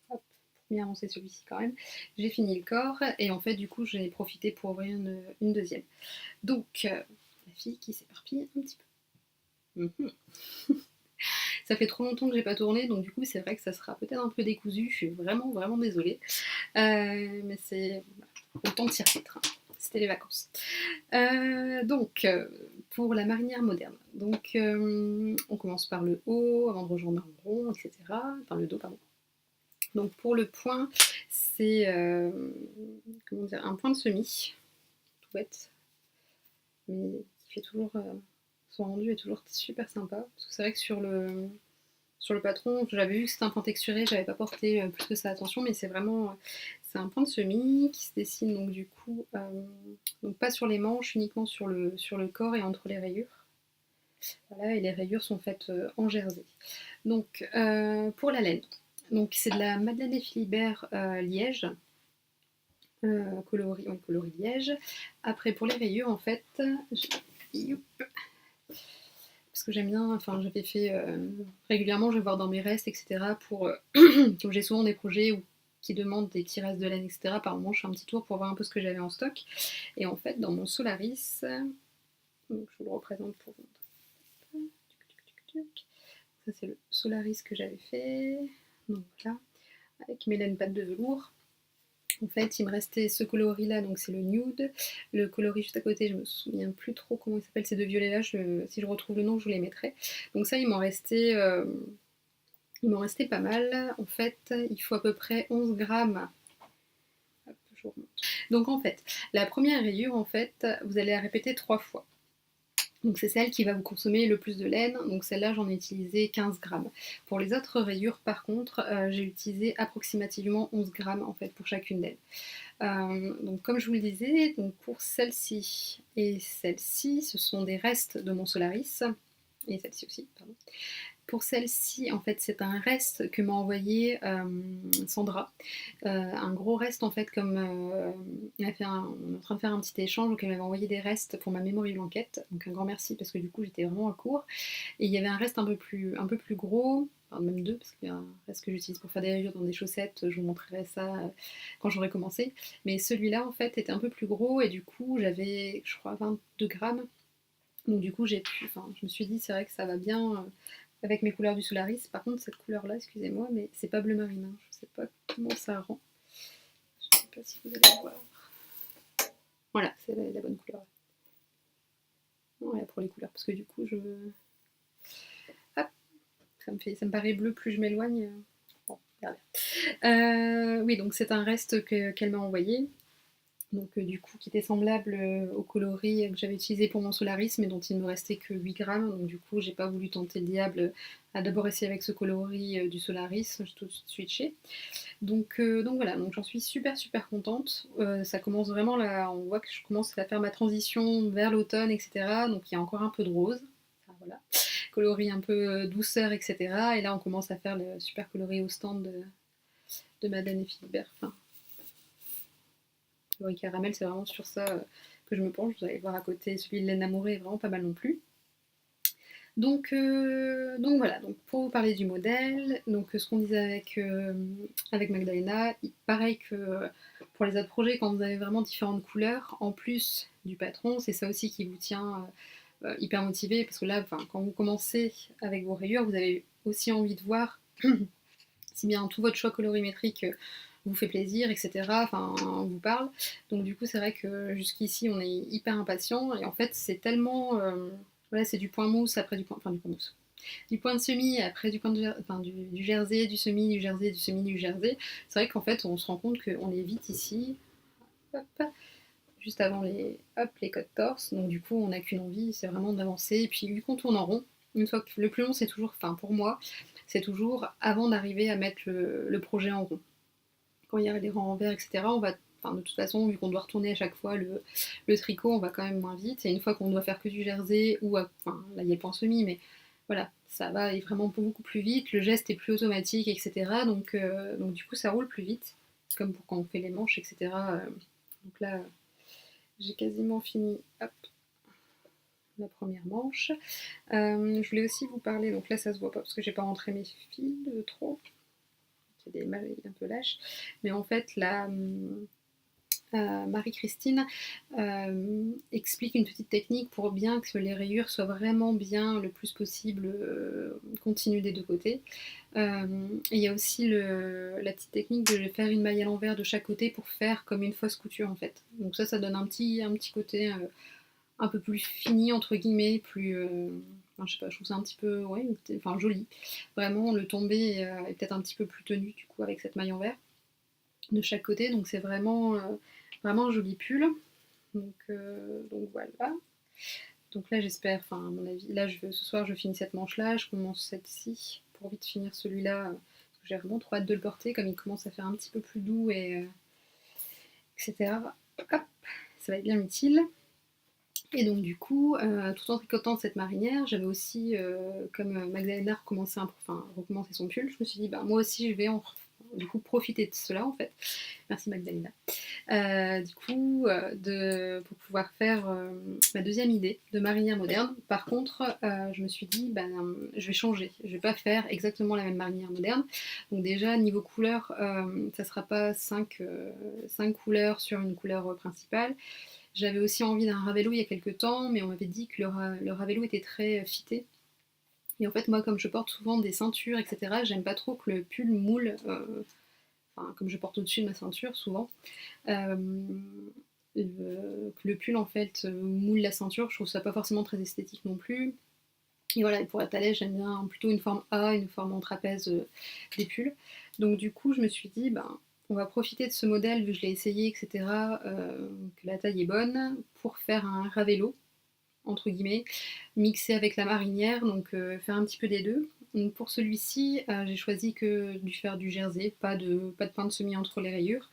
A: hop, pour bien avancer celui-ci quand même. J'ai fini le corps et en fait, du coup, j'ai profité pour ouvrir une deuxième. Donc, la fille qui s'éparpille un petit peu. Ça fait trop longtemps que j'ai pas tourné, donc du coup, c'est vrai que ça sera peut-être un peu décousu. Je suis vraiment, vraiment désolée. Mais c'est autant de s'y remettre, hein. C'était les vacances. Donc, pour la marinière moderne. Donc, on commence par le haut, avant de rejoindre un rond, etc. Enfin, le dos, pardon. Donc, pour le point, c'est comment dire, un point de semis, tout bête, mais qui fait toujours son rendu est toujours super sympa. Parce que c'est vrai que sur le patron, j'avais vu que c'était un point texturé, j'avais pas porté plus que ça attention, mais c'est vraiment c'est un point de semis qui se dessine donc du coup donc pas sur les manches, uniquement sur le corps et entre les rayures. Voilà, et les rayures sont faites en jersey. Donc pour la laine, donc c'est de la Madeleine et Philibert liège. Coloris liège. Après pour les rayures en fait, parce que j'aime bien, enfin j'avais fait régulièrement, je vais voir dans mes restes, etc. pour, comme j'ai souvent des projets qui demandent des petits restes de laine, etc. Par moment je fais un petit tour pour voir un peu ce que j'avais en stock. Et en fait dans mon Solaris, donc je vous le représente pour vous. Ça c'est le Solaris que j'avais fait, donc là, avec mes laines pattes de velours. En fait, il me restait ce coloris là, donc c'est le nude. Le coloris juste à côté, je me souviens plus trop comment il s'appelle, ces deux violets là. Si je retrouve le nom, je vous les mettrai. Donc ça, il m'en restait pas mal. En fait, il faut à peu près 11 grammes. Hop, je vous remonte. Donc en fait, la première rayure, en fait, vous allez la répéter 3 fois. Donc c'est celle qui va vous consommer le plus de laine. Donc celle-là, j'en ai utilisé 15 grammes. Pour les autres rayures, par contre, j'ai utilisé approximativement 11 grammes en fait pour chacune d'elles. Donc comme je vous le disais, donc pour celle-ci et celle-ci, ce sont des restes de mon Solaris. Et celle-ci aussi, pardon. Pour celle-ci, en fait, c'est un reste que m'a envoyé Sandra. Un gros reste, en fait, comme on est en train de faire un petit échange, donc elle m'avait envoyé des restes pour ma Memory Blanquette. Donc un grand merci parce que du coup, j'étais vraiment à court. Et il y avait un reste un peu plus gros, enfin, même deux, parce qu'il y a un reste que j'utilise pour faire des rayures dans des chaussettes. Je vous montrerai ça quand j'aurai commencé. Mais celui-là, en fait, était un peu plus gros et du coup, j'avais, je crois, 22 grammes. Donc du coup, je me suis dit, c'est vrai que ça va bien avec mes couleurs du Solaris. Par contre, cette couleur-là, excusez-moi, mais c'est pas bleu marine, hein. Je sais pas comment ça rend. Je sais pas si vous allez voir. Voilà, c'est la bonne couleur. Voilà pour les couleurs, parce que du coup, hop, ça me paraît bleu plus je m'éloigne. Bon, regardez. Oui, donc c'est un reste qu'elle m'a envoyé. Donc du coup qui était semblable au coloris que j'avais utilisé pour mon Solaris, mais dont il ne me restait que 8 grammes. Donc du coup j'ai pas voulu tenter le diable à d'abord essayer avec ce coloris du Solaris, j'ai tout de suite switché. Donc voilà, donc j'en suis super super contente. Ça commence vraiment là, on voit que je commence à faire ma transition vers l'automne, etc. Donc il y a encore un peu de rose. Enfin, voilà. Coloris un peu douceur, etc. Et là on commence à faire le super coloris au stand de Madeleine et Philibert. Enfin, coloris caramel, c'est vraiment sur ça que je me penche. Vous allez voir à côté, celui de laine amourée est vraiment pas mal non plus. Donc voilà, donc pour vous parler du modèle, donc ce qu'on disait avec Magdalena, pareil que pour les autres projets, quand vous avez vraiment différentes couleurs, en plus du patron, c'est ça aussi qui vous tient hyper motivé, parce que là, quand vous commencez avec vos rayures, vous avez aussi envie de voir si bien tout votre choix colorimétrique vous fait plaisir, etc. Enfin, on vous parle. Donc du coup, c'est vrai que jusqu'ici, on est hyper impatient. Et en fait, c'est tellement... voilà, c'est du point mousse après du point... Enfin, du point mousse. Du point de semis après du point du jersey, du semis, du jersey, du semis, du jersey. C'est vrai qu'en fait, on se rend compte qu'on est vite ici. Hop, juste avant les côtes torse. Donc du coup, on n'a qu'une envie, c'est vraiment d'avancer. Et puis, vu qu'on tourne en rond, une fois que le plus long, c'est toujours... Enfin, pour moi, c'est toujours avant d'arriver à mettre le projet en rond. Quand il y a les rangs en vert, etc., on va, enfin, de toute façon, vu qu'on doit retourner à chaque fois le tricot, on va quand même moins vite. Et une fois qu'on doit faire que du jersey, ou enfin, là il y a le point semi, mais voilà, ça va vraiment beaucoup plus vite, le geste est plus automatique, etc. Donc du coup, ça roule plus vite, comme pour quand on fait les manches, etc. Donc là, j'ai quasiment fini, hop, la première manche. Je voulais aussi vous parler, donc là ça se voit pas parce que j'ai pas rentré mes fils trop, c'est des mailles un peu lâches, mais en fait la Marie-Christine explique une petite technique pour bien que les rayures soient vraiment bien le plus possible continues des deux côtés. Et il y a aussi la petite technique de faire une maille à l'envers de chaque côté pour faire comme une fausse couture en fait. Donc ça donne un petit côté un peu plus fini entre guillemets, plus enfin, je sais pas, je trouve ça un petit peu ouais, enfin joli. Vraiment le tombé est peut-être un petit peu plus tenu du coup avec cette maille en vert de chaque côté, donc c'est vraiment vraiment un joli pull. Donc voilà. Donc là j'espère, enfin à mon avis, là ce soir je finis cette manche là, je commence cette-ci pour vite finir celui-là, parce que j'ai vraiment trop hâte de le porter, comme il commence à faire un petit peu plus doux et etc. Hop, ça va être bien utile. Et donc du coup, tout en tricotant cette marinière, j'avais aussi, comme Magdalena recommençait son pull, je me suis dit, bah, moi aussi je vais du coup profiter de cela en fait. Merci Magdalena. Pour pouvoir faire ma deuxième idée de marinière moderne. Par contre, je me suis dit, je vais changer. Je vais pas faire exactement la même marinière moderne. Donc déjà, niveau couleur, ça sera pas 5 couleurs sur une couleur principale. J'avais aussi envie d'un Ravello il y a quelques temps, mais on m'avait dit que le Ravello était très fité. Et en fait, moi, comme je porte souvent des ceintures, etc., j'aime pas trop que le pull moule, comme je porte au-dessus de ma ceinture souvent, euh, que le pull en fait moule la ceinture, je trouve ça pas forcément très esthétique non plus. Et voilà, et pour la taille, j'aime bien plutôt une forme A, une forme en trapèze des pulls. Donc du coup, je me suis dit, on va profiter de ce modèle, vu que je l'ai essayé, etc., que la taille est bonne, pour faire un Ravello, entre guillemets, mixé avec la marinière, donc faire un petit peu des deux. Donc pour celui-ci, j'ai choisi que de faire du jersey, pas de pain de semis entre les rayures.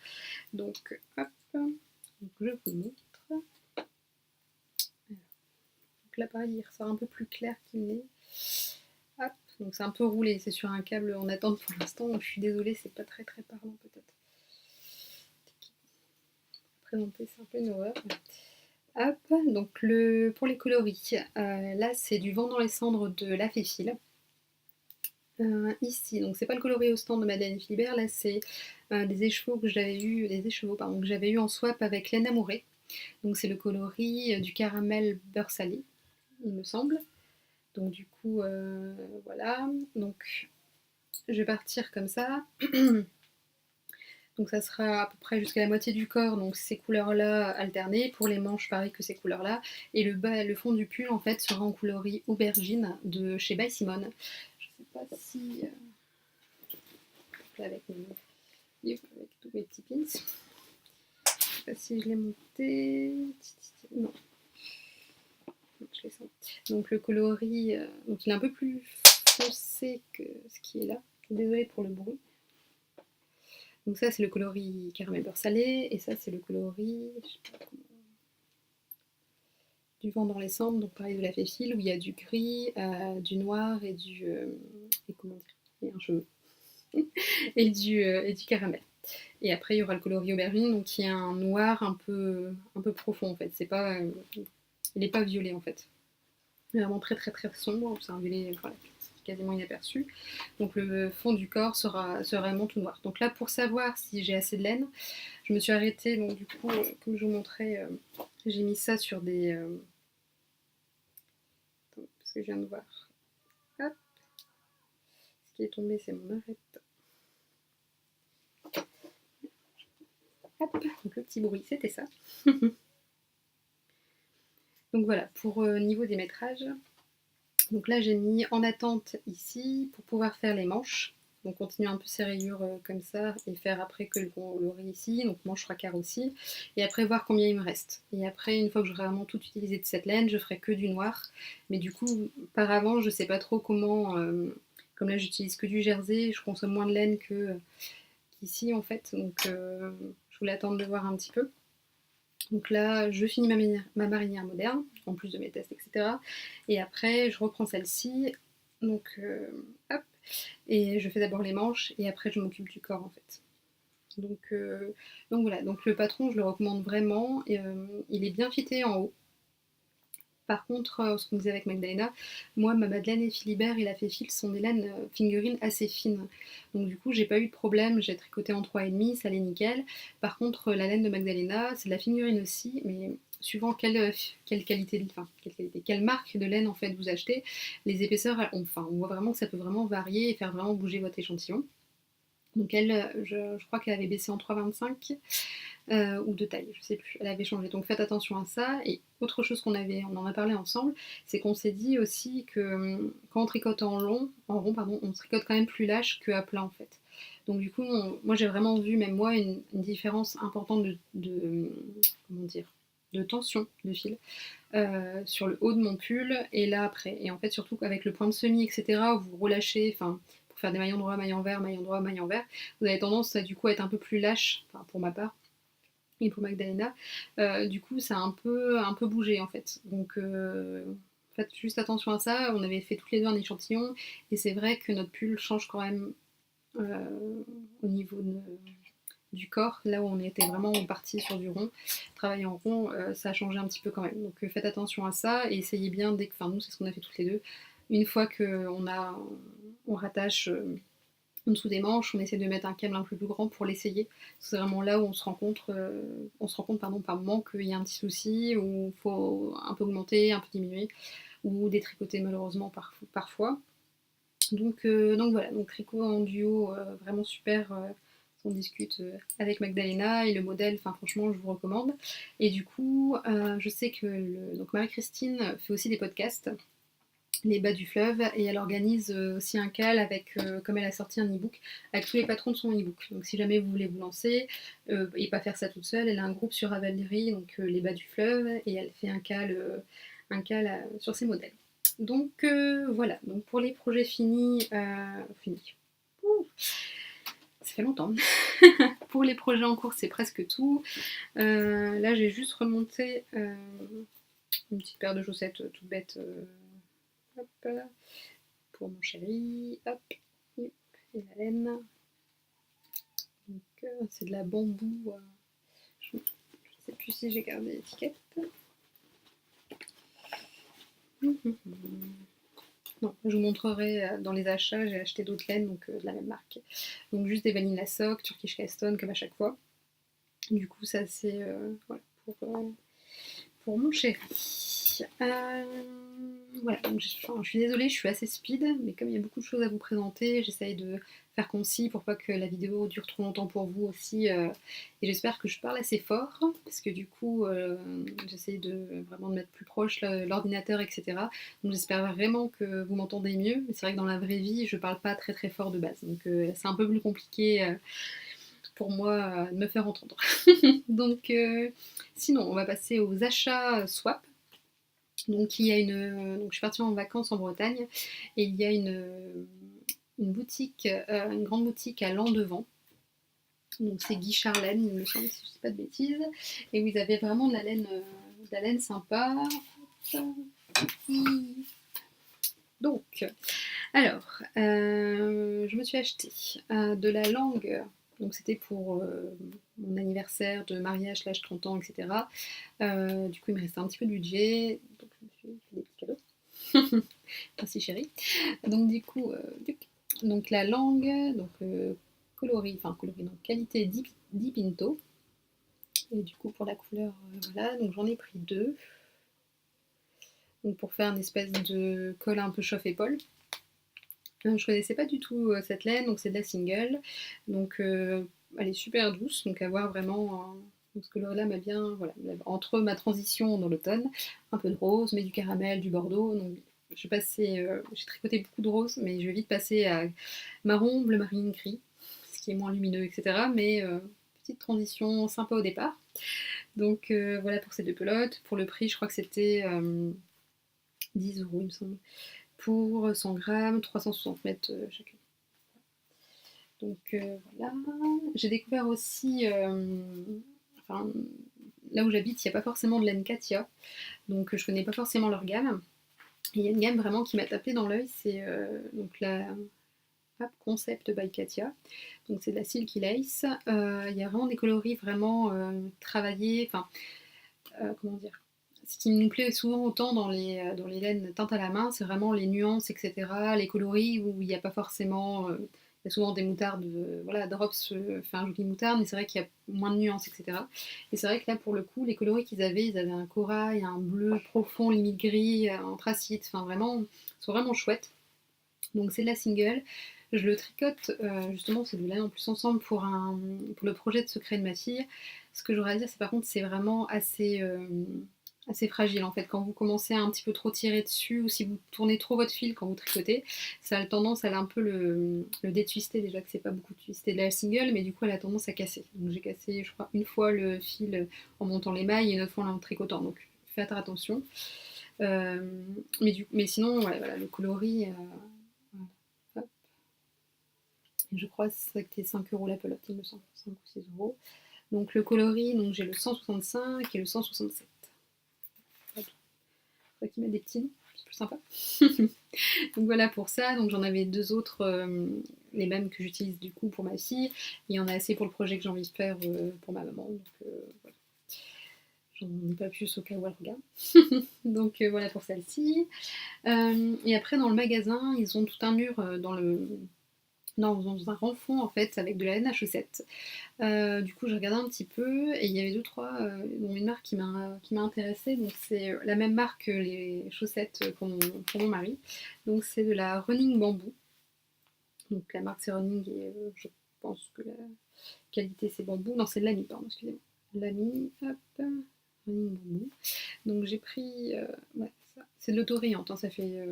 A: Donc hop, donc, je vous montre. Donc là pareil, il ressort un peu plus clair qu'il n'est. Hop, donc c'est un peu roulé, c'est sur un câble en attente pour l'instant, donc je suis désolée, c'est pas très très parlant peut-être. Présenter, c'est un peu une horreur. Hop, donc pour les coloris, là c'est du vent dans les cendres de la Féfile. Ici, donc c'est pas le coloris au stand de Madeleine Philibert, là c'est des écheveaux que j'avais eu en swap avec Laine Amourée. Donc c'est le coloris du caramel beurre salé, il me semble. Donc du coup, voilà. Donc je vais partir comme ça. Donc ça sera à peu près jusqu'à la moitié du corps, donc ces couleurs-là alternées. Pour les manches, pareil que ces couleurs-là. Et le fond du pull, en fait, sera en coloris aubergine de chez By Simone. Je sais pas si... avec mes livres, avec tous mes petits pins. Je sais pas si je l'ai monté... Non. Je les sens. Donc le coloris, donc il est un peu plus foncé que ce qui est là. Désolée pour le bruit. Donc ça c'est le coloris caramel beurre salé et ça c'est le coloris du vent dans les cendres, donc pareil de la Féfile où il y a du gris, du noir et et comment dire, et un cheveu et du caramel. Et après il y aura le coloris aubergine donc qui est un noir un peu profond en fait. C'est pas il n'est pas violet en fait. Vraiment très très très sombre, c'est un violet voilà, quasiment inaperçu. Donc le fond du corps sera vraiment tout noir. Donc là pour savoir si j'ai assez de laine, je me suis arrêtée, donc du coup comme je vous montrais, j'ai mis ça sur des... Attends, parce que je viens de voir. Hop. Ce qui est tombé c'est mon arête. Hop, donc le petit bruit c'était ça. Donc voilà, pour niveau des métrages, donc là j'ai mis en attente ici pour pouvoir faire les manches. Donc continuer un peu ces rayures comme ça et faire après que le coloris ici, donc manche 3/4 aussi. Et après voir combien il me reste. Et après une fois que j'aurai vraiment tout utilisé de cette laine, je ferai que du noir. Mais du coup par avant je sais pas trop comment comme là j'utilise que du jersey, je consomme moins de laine qu'ici en fait, donc je voulais attendre de voir un petit peu. Donc là, je finis ma marinière moderne, en plus de mes tests, etc. Et après, je reprends celle-ci, donc hop, et je fais d'abord les manches, et après je m'occupe du corps en fait. Donc voilà, donc le patron, je le recommande vraiment, et, il est bien fité en haut. Par contre, ce qu'on disait avec Magdalena, moi, ma Madeleine et Philibert et la Féfil sont des laines fingering assez fines. Donc du coup, j'ai pas eu de problème, j'ai tricoté en 3,5, ça allait nickel. Par contre, la laine de Magdalena, c'est de la fingering aussi, mais suivant quelle qualité, enfin, quelle marque de laine en fait vous achetez, les épaisseurs, on voit vraiment que ça peut vraiment varier et faire vraiment bouger votre échantillon. Donc elle, je crois qu'elle avait baissé en 3,25 ou de taille, je sais plus, elle avait changé. Donc faites attention à ça. Et autre chose on en a parlé ensemble, c'est qu'on s'est dit aussi que quand on tricote en rond, pardon, on tricote quand même plus lâche qu'à plat en fait. Donc du coup, moi j'ai vraiment vu, même moi, une différence importante comment dire, de tension de fil sur le haut de mon pull et là après. Et en fait, surtout avec le point de semis, etc., où vous relâchez, enfin, pour faire des maillons droits, maillons envers, maillons droits, maillons envers, vous avez tendance à du coup être un peu plus lâche, enfin, pour ma part et pour Magdalena. Du coup, ça a un peu bougé en fait. Donc, faites juste attention à ça. On avait fait toutes les deux un échantillon et c'est vrai que notre pull change quand même au niveau du corps, là où on était vraiment parti sur du rond, travailler en rond, ça a changé un petit peu quand même. Donc faites attention à ça et essayez bien enfin nous c'est ce qu'on a fait toutes les deux. Une fois on rattache en dessous des manches, on essaie de mettre un câble un peu plus grand pour l'essayer. C'est vraiment là où on se rend compte par moment qu'il y a un petit souci, où il faut un peu augmenter, un peu diminuer, ou détricoter malheureusement parfois. Donc voilà, donc tricot en duo, vraiment super. On discute avec Magdalena et le modèle, enfin franchement je vous recommande. Et du coup, je sais que donc Marie-Christine fait aussi des podcasts, les bas du fleuve, et elle organise aussi un call avec, comme elle a sorti un e-book, avec tous les patrons de son e-book. Donc si jamais vous voulez vous lancer et pas faire ça toute seule, elle a un groupe sur Ravelry, donc les bas du fleuve, et elle fait un call sur ses modèles. Donc voilà, donc pour les projets finis. Ouh, ça fait longtemps. Pour les projets en cours, c'est presque tout. Là, j'ai juste remonté une petite paire de chaussettes tout bête. Hop, pour mon chéri. Hop, et la laine. Donc, c'est de la bambou. Je ne sais plus si j'ai gardé l'étiquette. Non, je vous montrerai dans les achats, j'ai acheté d'autres laines, donc de la même marque. Donc juste des Vanilla Sock, Turkish Caston, comme à chaque fois. Du coup, ça c'est voilà, pour mon chéri. Voilà, donc je suis désolée, je suis assez speed, mais comme il y a beaucoup de choses à vous présenter, j'essaye de faire concis pour pas que la vidéo dure trop longtemps pour vous aussi. Et j'espère que je parle assez fort, parce que du coup, j'essaye vraiment de mettre plus proche l'ordinateur, etc. Donc j'espère vraiment que vous m'entendez mieux. Mais c'est vrai que dans la vraie vie, je parle pas très très fort de base. Donc c'est un peu plus compliqué pour moi de me faire entendre. Donc sinon, on va passer aux achats swap. Donc, donc je suis partie en vacances en Bretagne et il y a une boutique, une grande boutique à Landevant. Donc c'est Guy Charlaine, il me semble, si je ne dis pas de bêtises. Et vous avez vraiment de la laine sympa. Donc, alors, je me suis acheté de la langue. Donc c'était pour mon anniversaire de mariage, l'âge 30 ans, etc. Du coup, il me restait un petit peu de budget. Donc je me suis fait des petits cadeaux. Merci chérie. Donc du coup, donc la langue, donc donc qualité Di Pinto. Et du coup pour la couleur, voilà, donc j'en ai pris deux. Donc pour faire une espèce de col un peu chauffe-épaule. Je connaissais pas du tout cette laine, donc c'est de la single. Donc elle est super douce, donc à voir vraiment. Donc ce color-là m'a bien, voilà, entre ma transition dans l'automne, un peu de rose, mais du caramel, du bordeaux. Donc j'ai tricoté beaucoup de rose, mais je vais vite passer à marron, bleu marine, gris, ce qui est moins lumineux, etc. Mais petite transition sympa au départ. Donc voilà pour ces deux pelotes. Pour le prix, je crois que c'était 10 € il me semble. pour 100 grammes, 360 mètres chacune. Donc voilà. J'ai découvert aussi, enfin, là où j'habite, il n'y a pas forcément de laine Katia, donc je connais pas forcément leur gamme. Et il y a une gamme vraiment qui m'a tapé dans l'œil, c'est donc la Concept by Katia. Donc c'est de la Silky Lace. Il y a vraiment des coloris vraiment travaillés. Enfin, comment dire, ce qui nous plaît souvent autant dans les laines teintes à la main, c'est vraiment les nuances, etc. Les coloris où il n'y a pas forcément. Il y a souvent des moutardes, voilà, Drops fait un joli moutarde, mais c'est vrai qu'il y a moins de nuances, etc. Et c'est vrai que là, pour le coup, les coloris qu'ils avaient, ils avaient un corail, un bleu profond, limite gris, anthracite, enfin vraiment, ils sont vraiment chouettes. Donc c'est de la single. Je le tricote, justement, c'est de là en plus ensemble pour le projet de secret de ma fille. Ce que j'aurais à dire, c'est par contre, c'est vraiment assez fragile en fait. Quand vous commencez à un petit peu trop tirer dessus ou si vous tournez trop votre fil quand vous tricotez, ça a tendance à un peu le détwister. Déjà que c'est pas beaucoup twisté de la single, mais du coup, elle a tendance à casser. Donc j'ai cassé, je crois, une fois le fil en montant les mailles et une autre fois en tricotant. Donc faites attention. Mais sinon, ouais, voilà, le coloris. Hop. Je crois que c'était 5 € la pelote, il me semble, 5 ou 6 €. Donc le coloris, donc j'ai le 165 et le 167. Hop. Faudrait qu'ils mettent des petits noms, c'est plus sympa. Donc voilà pour ça, donc j'en avais deux autres, les mêmes que j'utilise du coup pour ma fille. Il y en a assez pour le projet que j'ai envie de faire pour ma maman. Donc voilà. J'en ai pas plus au cas où elle regarde. Donc voilà pour celle-ci. Et après dans le magasin, ils ont tout un mur dans un rang fond en fait avec de la laine à chaussettes. Du coup je regardais un petit peu et il y avait deux trois dont une marque qui m'a intéressée, donc c'est la même marque que les chaussettes pour mon mari, donc c'est de la Running Bamboo, donc la marque c'est Running et je pense que la qualité c'est Bamboo, non c'est Lamy, pardon, excusez-moi, Lamy, hop, Running Bamboo. Donc j'ai pris ouais, ça. C'est de l'autorayante, hein, ça fait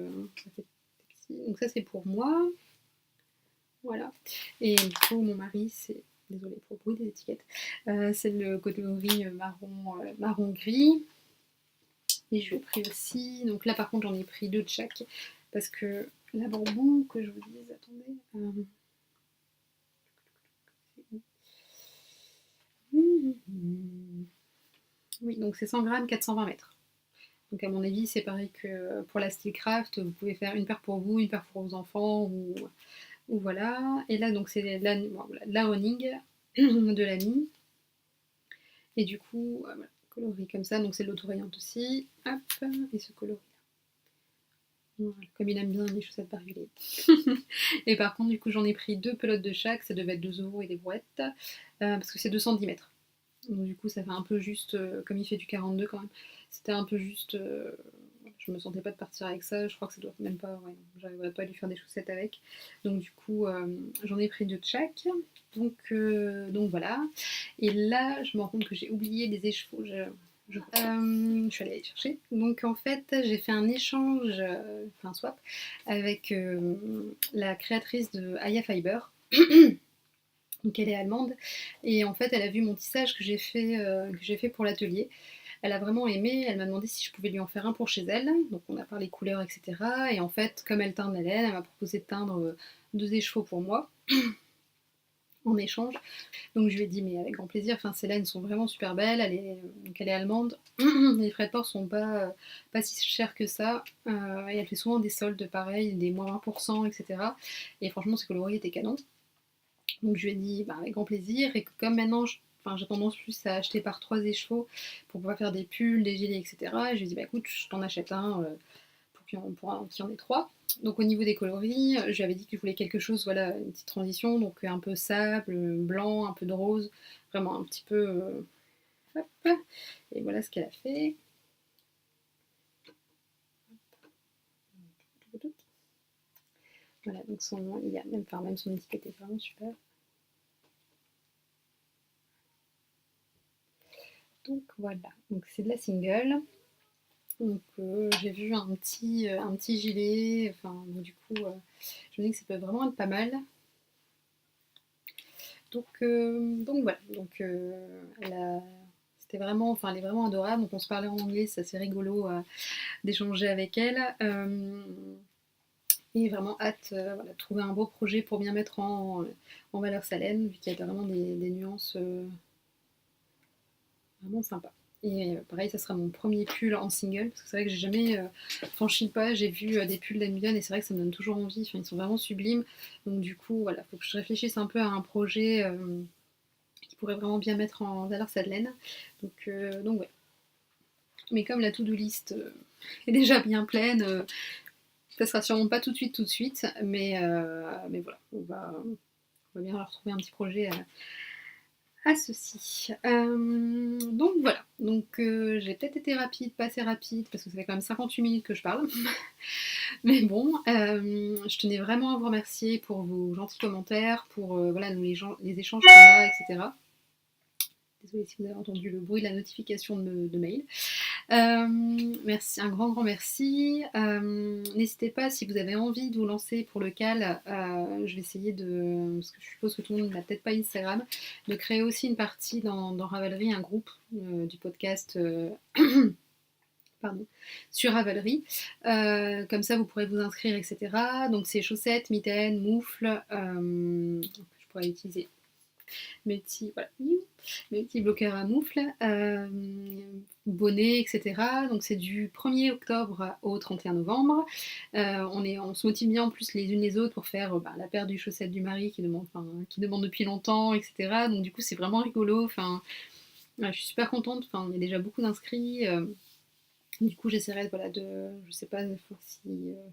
A: petit. Donc ça c'est pour moi. Voilà. Et du coup, mon mari, c'est. Désolée pour le bruit des étiquettes. C'est le coloris marron-gris. Et je lui ai pris aussi. Donc là, par contre, j'en ai pris deux de chaque. Parce que la bambou, que je vous dise, attendez. Oui, donc c'est 100 grammes, 420 mètres. Donc à mon avis, c'est pareil que pour la Steelcraft. Vous pouvez faire une paire pour vous, une paire pour vos enfants. Ou voilà. Et là, donc c'est la running de l'ami. Et du coup, voilà, coloris comme ça, donc c'est de l'autorayante aussi. Hop, et ce coloris. Voilà, comme il aime bien les chaussettes bariolées. Et par contre, du coup, j'en ai pris deux pelotes de chaque, ça devait être 2 € et des brouettes, parce que c'est 210 mètres. Donc du coup, ça fait un peu juste, comme il fait du 42 quand même, c'était un peu juste, je me sentais pas de partir avec ça, je crois que ça doit même pas, ouais, j'arriverais pas à lui faire des chaussettes avec. Donc du coup, j'en ai pris deux de chaque. Donc voilà. Et là, je me rends compte que j'ai oublié des écheveaux. Je suis allée les chercher. Donc en fait, j'ai fait un échange, enfin un swap, avec la créatrice de Aya Fiber. Donc elle est allemande et en fait elle a vu mon tissage que j'ai fait pour l'atelier. Elle a vraiment aimé, elle m'a demandé si je pouvais lui en faire un pour chez elle. Donc on a parlé couleurs, etc. Et en fait, comme elle teint de la laine, elle m'a proposé de teindre deux écheveaux pour moi en échange. Donc je lui ai dit mais avec grand plaisir, enfin ces laines sont vraiment super belles, donc elle est allemande, les frais de port sont pas si chers que ça, et elle fait souvent des soldes pareil, des moins 20%, etc. Et franchement ces coloris étaient canon. Donc je lui ai dit bah, avec grand plaisir, et que comme maintenant j'ai tendance plus à acheter par trois écheveaux pour pouvoir faire des pulls, des gilets, etc. Et je lui ai dit bah écoute, je t'en achète un pour qu'il y en ait trois. Donc au niveau des coloris, je lui avais dit que je voulais quelque chose, voilà, une petite transition, donc un peu sable, blanc, un peu de rose, vraiment un petit peu. Hop. Et voilà ce qu'elle a fait. Voilà, donc il y a même son étiquette est vraiment super. Donc voilà, donc c'est de la single. Donc j'ai vu un petit gilet, enfin du coup je me dis que ça peut vraiment être pas mal. Donc voilà, donc c'était vraiment, enfin elle est vraiment adorable, donc on se parlait en anglais, c'est assez rigolo d'échanger avec elle. Et vraiment hâte voilà, de trouver un beau projet pour bien mettre en valeur sa laine, vu qu'il y a vraiment des nuances vraiment sympas. Et pareil, ça sera mon premier pull en single, parce que c'est vrai que j'ai jamais franchi le pas. J'ai vu des pulls d'Amion et c'est vrai que ça me donne toujours envie. Enfin, ils sont vraiment sublimes. Donc du coup, voilà, faut que je réfléchisse un peu à un projet qui pourrait vraiment bien mettre en valeur sa laine. Donc ouais. Mais comme la to-do list est déjà bien pleine, ça sera sûrement pas tout de suite, mais voilà, on va bien leur trouver un petit projet à ceci. Donc voilà, donc j'ai peut-être été rapide, pas assez rapide, parce que ça fait quand même 58 minutes que je parle. Mais bon, je tenais vraiment à vous remercier pour vos gentils commentaires, pour voilà, les échanges qu'on a, etc. Désolée si vous avez entendu le bruit de la notification de mail. Merci, un grand merci. N'hésitez pas si vous avez envie de vous lancer pour le cal. Je vais essayer de, parce que je suppose que tout le monde n'a peut-être pas Instagram, de créer aussi une partie dans Ravelry, un groupe du podcast. Pardon, sur Ravelry. Comme ça, vous pourrez vous inscrire, etc. Donc, c'est chaussettes, mitaines, moufles. Je pourrais utiliser voilà, mes petits bloqueurs à moufles, bonnets, etc. Donc c'est du 1er octobre au 31 novembre. On se motive bien en plus les unes les autres pour faire la paire du chaussette du mari qui demande depuis longtemps, etc. Donc du coup c'est vraiment rigolo. Enfin, je suis super contente. Enfin, il y a déjà beaucoup d'inscrits. Du coup, j'essaierai voilà, je sais pas si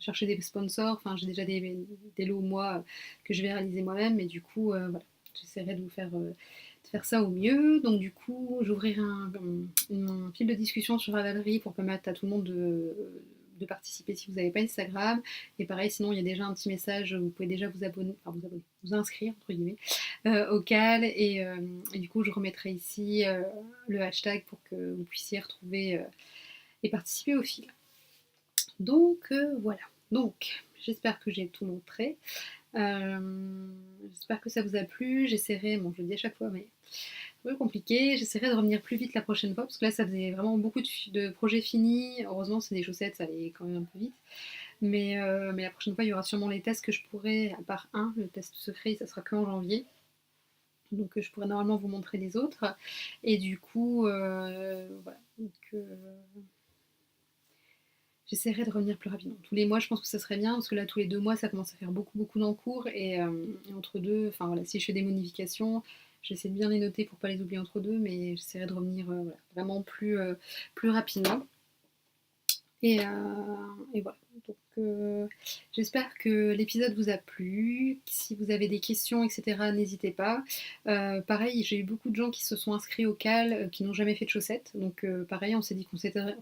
A: chercher des sponsors. Enfin, j'ai déjà des lots moi que je vais réaliser moi-même, mais du coup, voilà, j'essaierai de faire ça au mieux. Donc, du coup, j'ouvrirai un fil de discussion sur Ravelry pour permettre à tout le monde de participer si vous n'avez pas Instagram. Et pareil, sinon, il y a déjà un petit message, vous pouvez déjà vous inscrire, entre guillemets, au cal. Et du coup, je remettrai ici le hashtag pour que vous puissiez retrouver et participer au fil. Donc voilà. Donc j'espère que j'ai tout montré. J'espère que ça vous a plu. J'essaierai, bon je le dis à chaque fois, mais c'est un peu compliqué. J'essaierai de revenir plus vite la prochaine fois parce que là ça faisait vraiment beaucoup de projets finis. Heureusement c'est des chaussettes, ça allait quand même un peu vite. Mais la prochaine fois il y aura sûrement les tests que je pourrai, à part un, le test secret, ça sera qu'en janvier. Donc je pourrais normalement vous montrer les autres. Et du coup, voilà. Donc, j'essaierai de revenir plus rapidement. Tous les mois, je pense que ça serait bien, parce que là, tous les 2 mois, ça commence à faire beaucoup d'encours. Et entre deux, enfin voilà, si je fais des modifications, j'essaie de bien les noter pour pas les oublier entre deux, mais j'essaierai de revenir voilà, vraiment plus rapidement. Et voilà. Donc, j'espère que l'épisode vous a plu. Si vous avez des questions, etc., n'hésitez pas. Pareil, j'ai eu beaucoup de gens qui se sont inscrits au CAL, qui n'ont jamais fait de chaussettes. Donc, pareil, on s'est dit qu'on s'aiderait,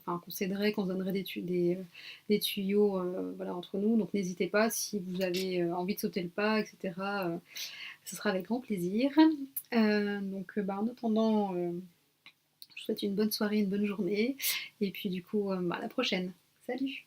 A: qu'on se donnerait des tuyaux voilà, entre nous. Donc, n'hésitez pas si vous avez envie de sauter le pas, etc. Ce sera avec grand plaisir. En attendant, je vous souhaite une bonne soirée, une bonne journée. Et puis, du coup, à la prochaine. Salut!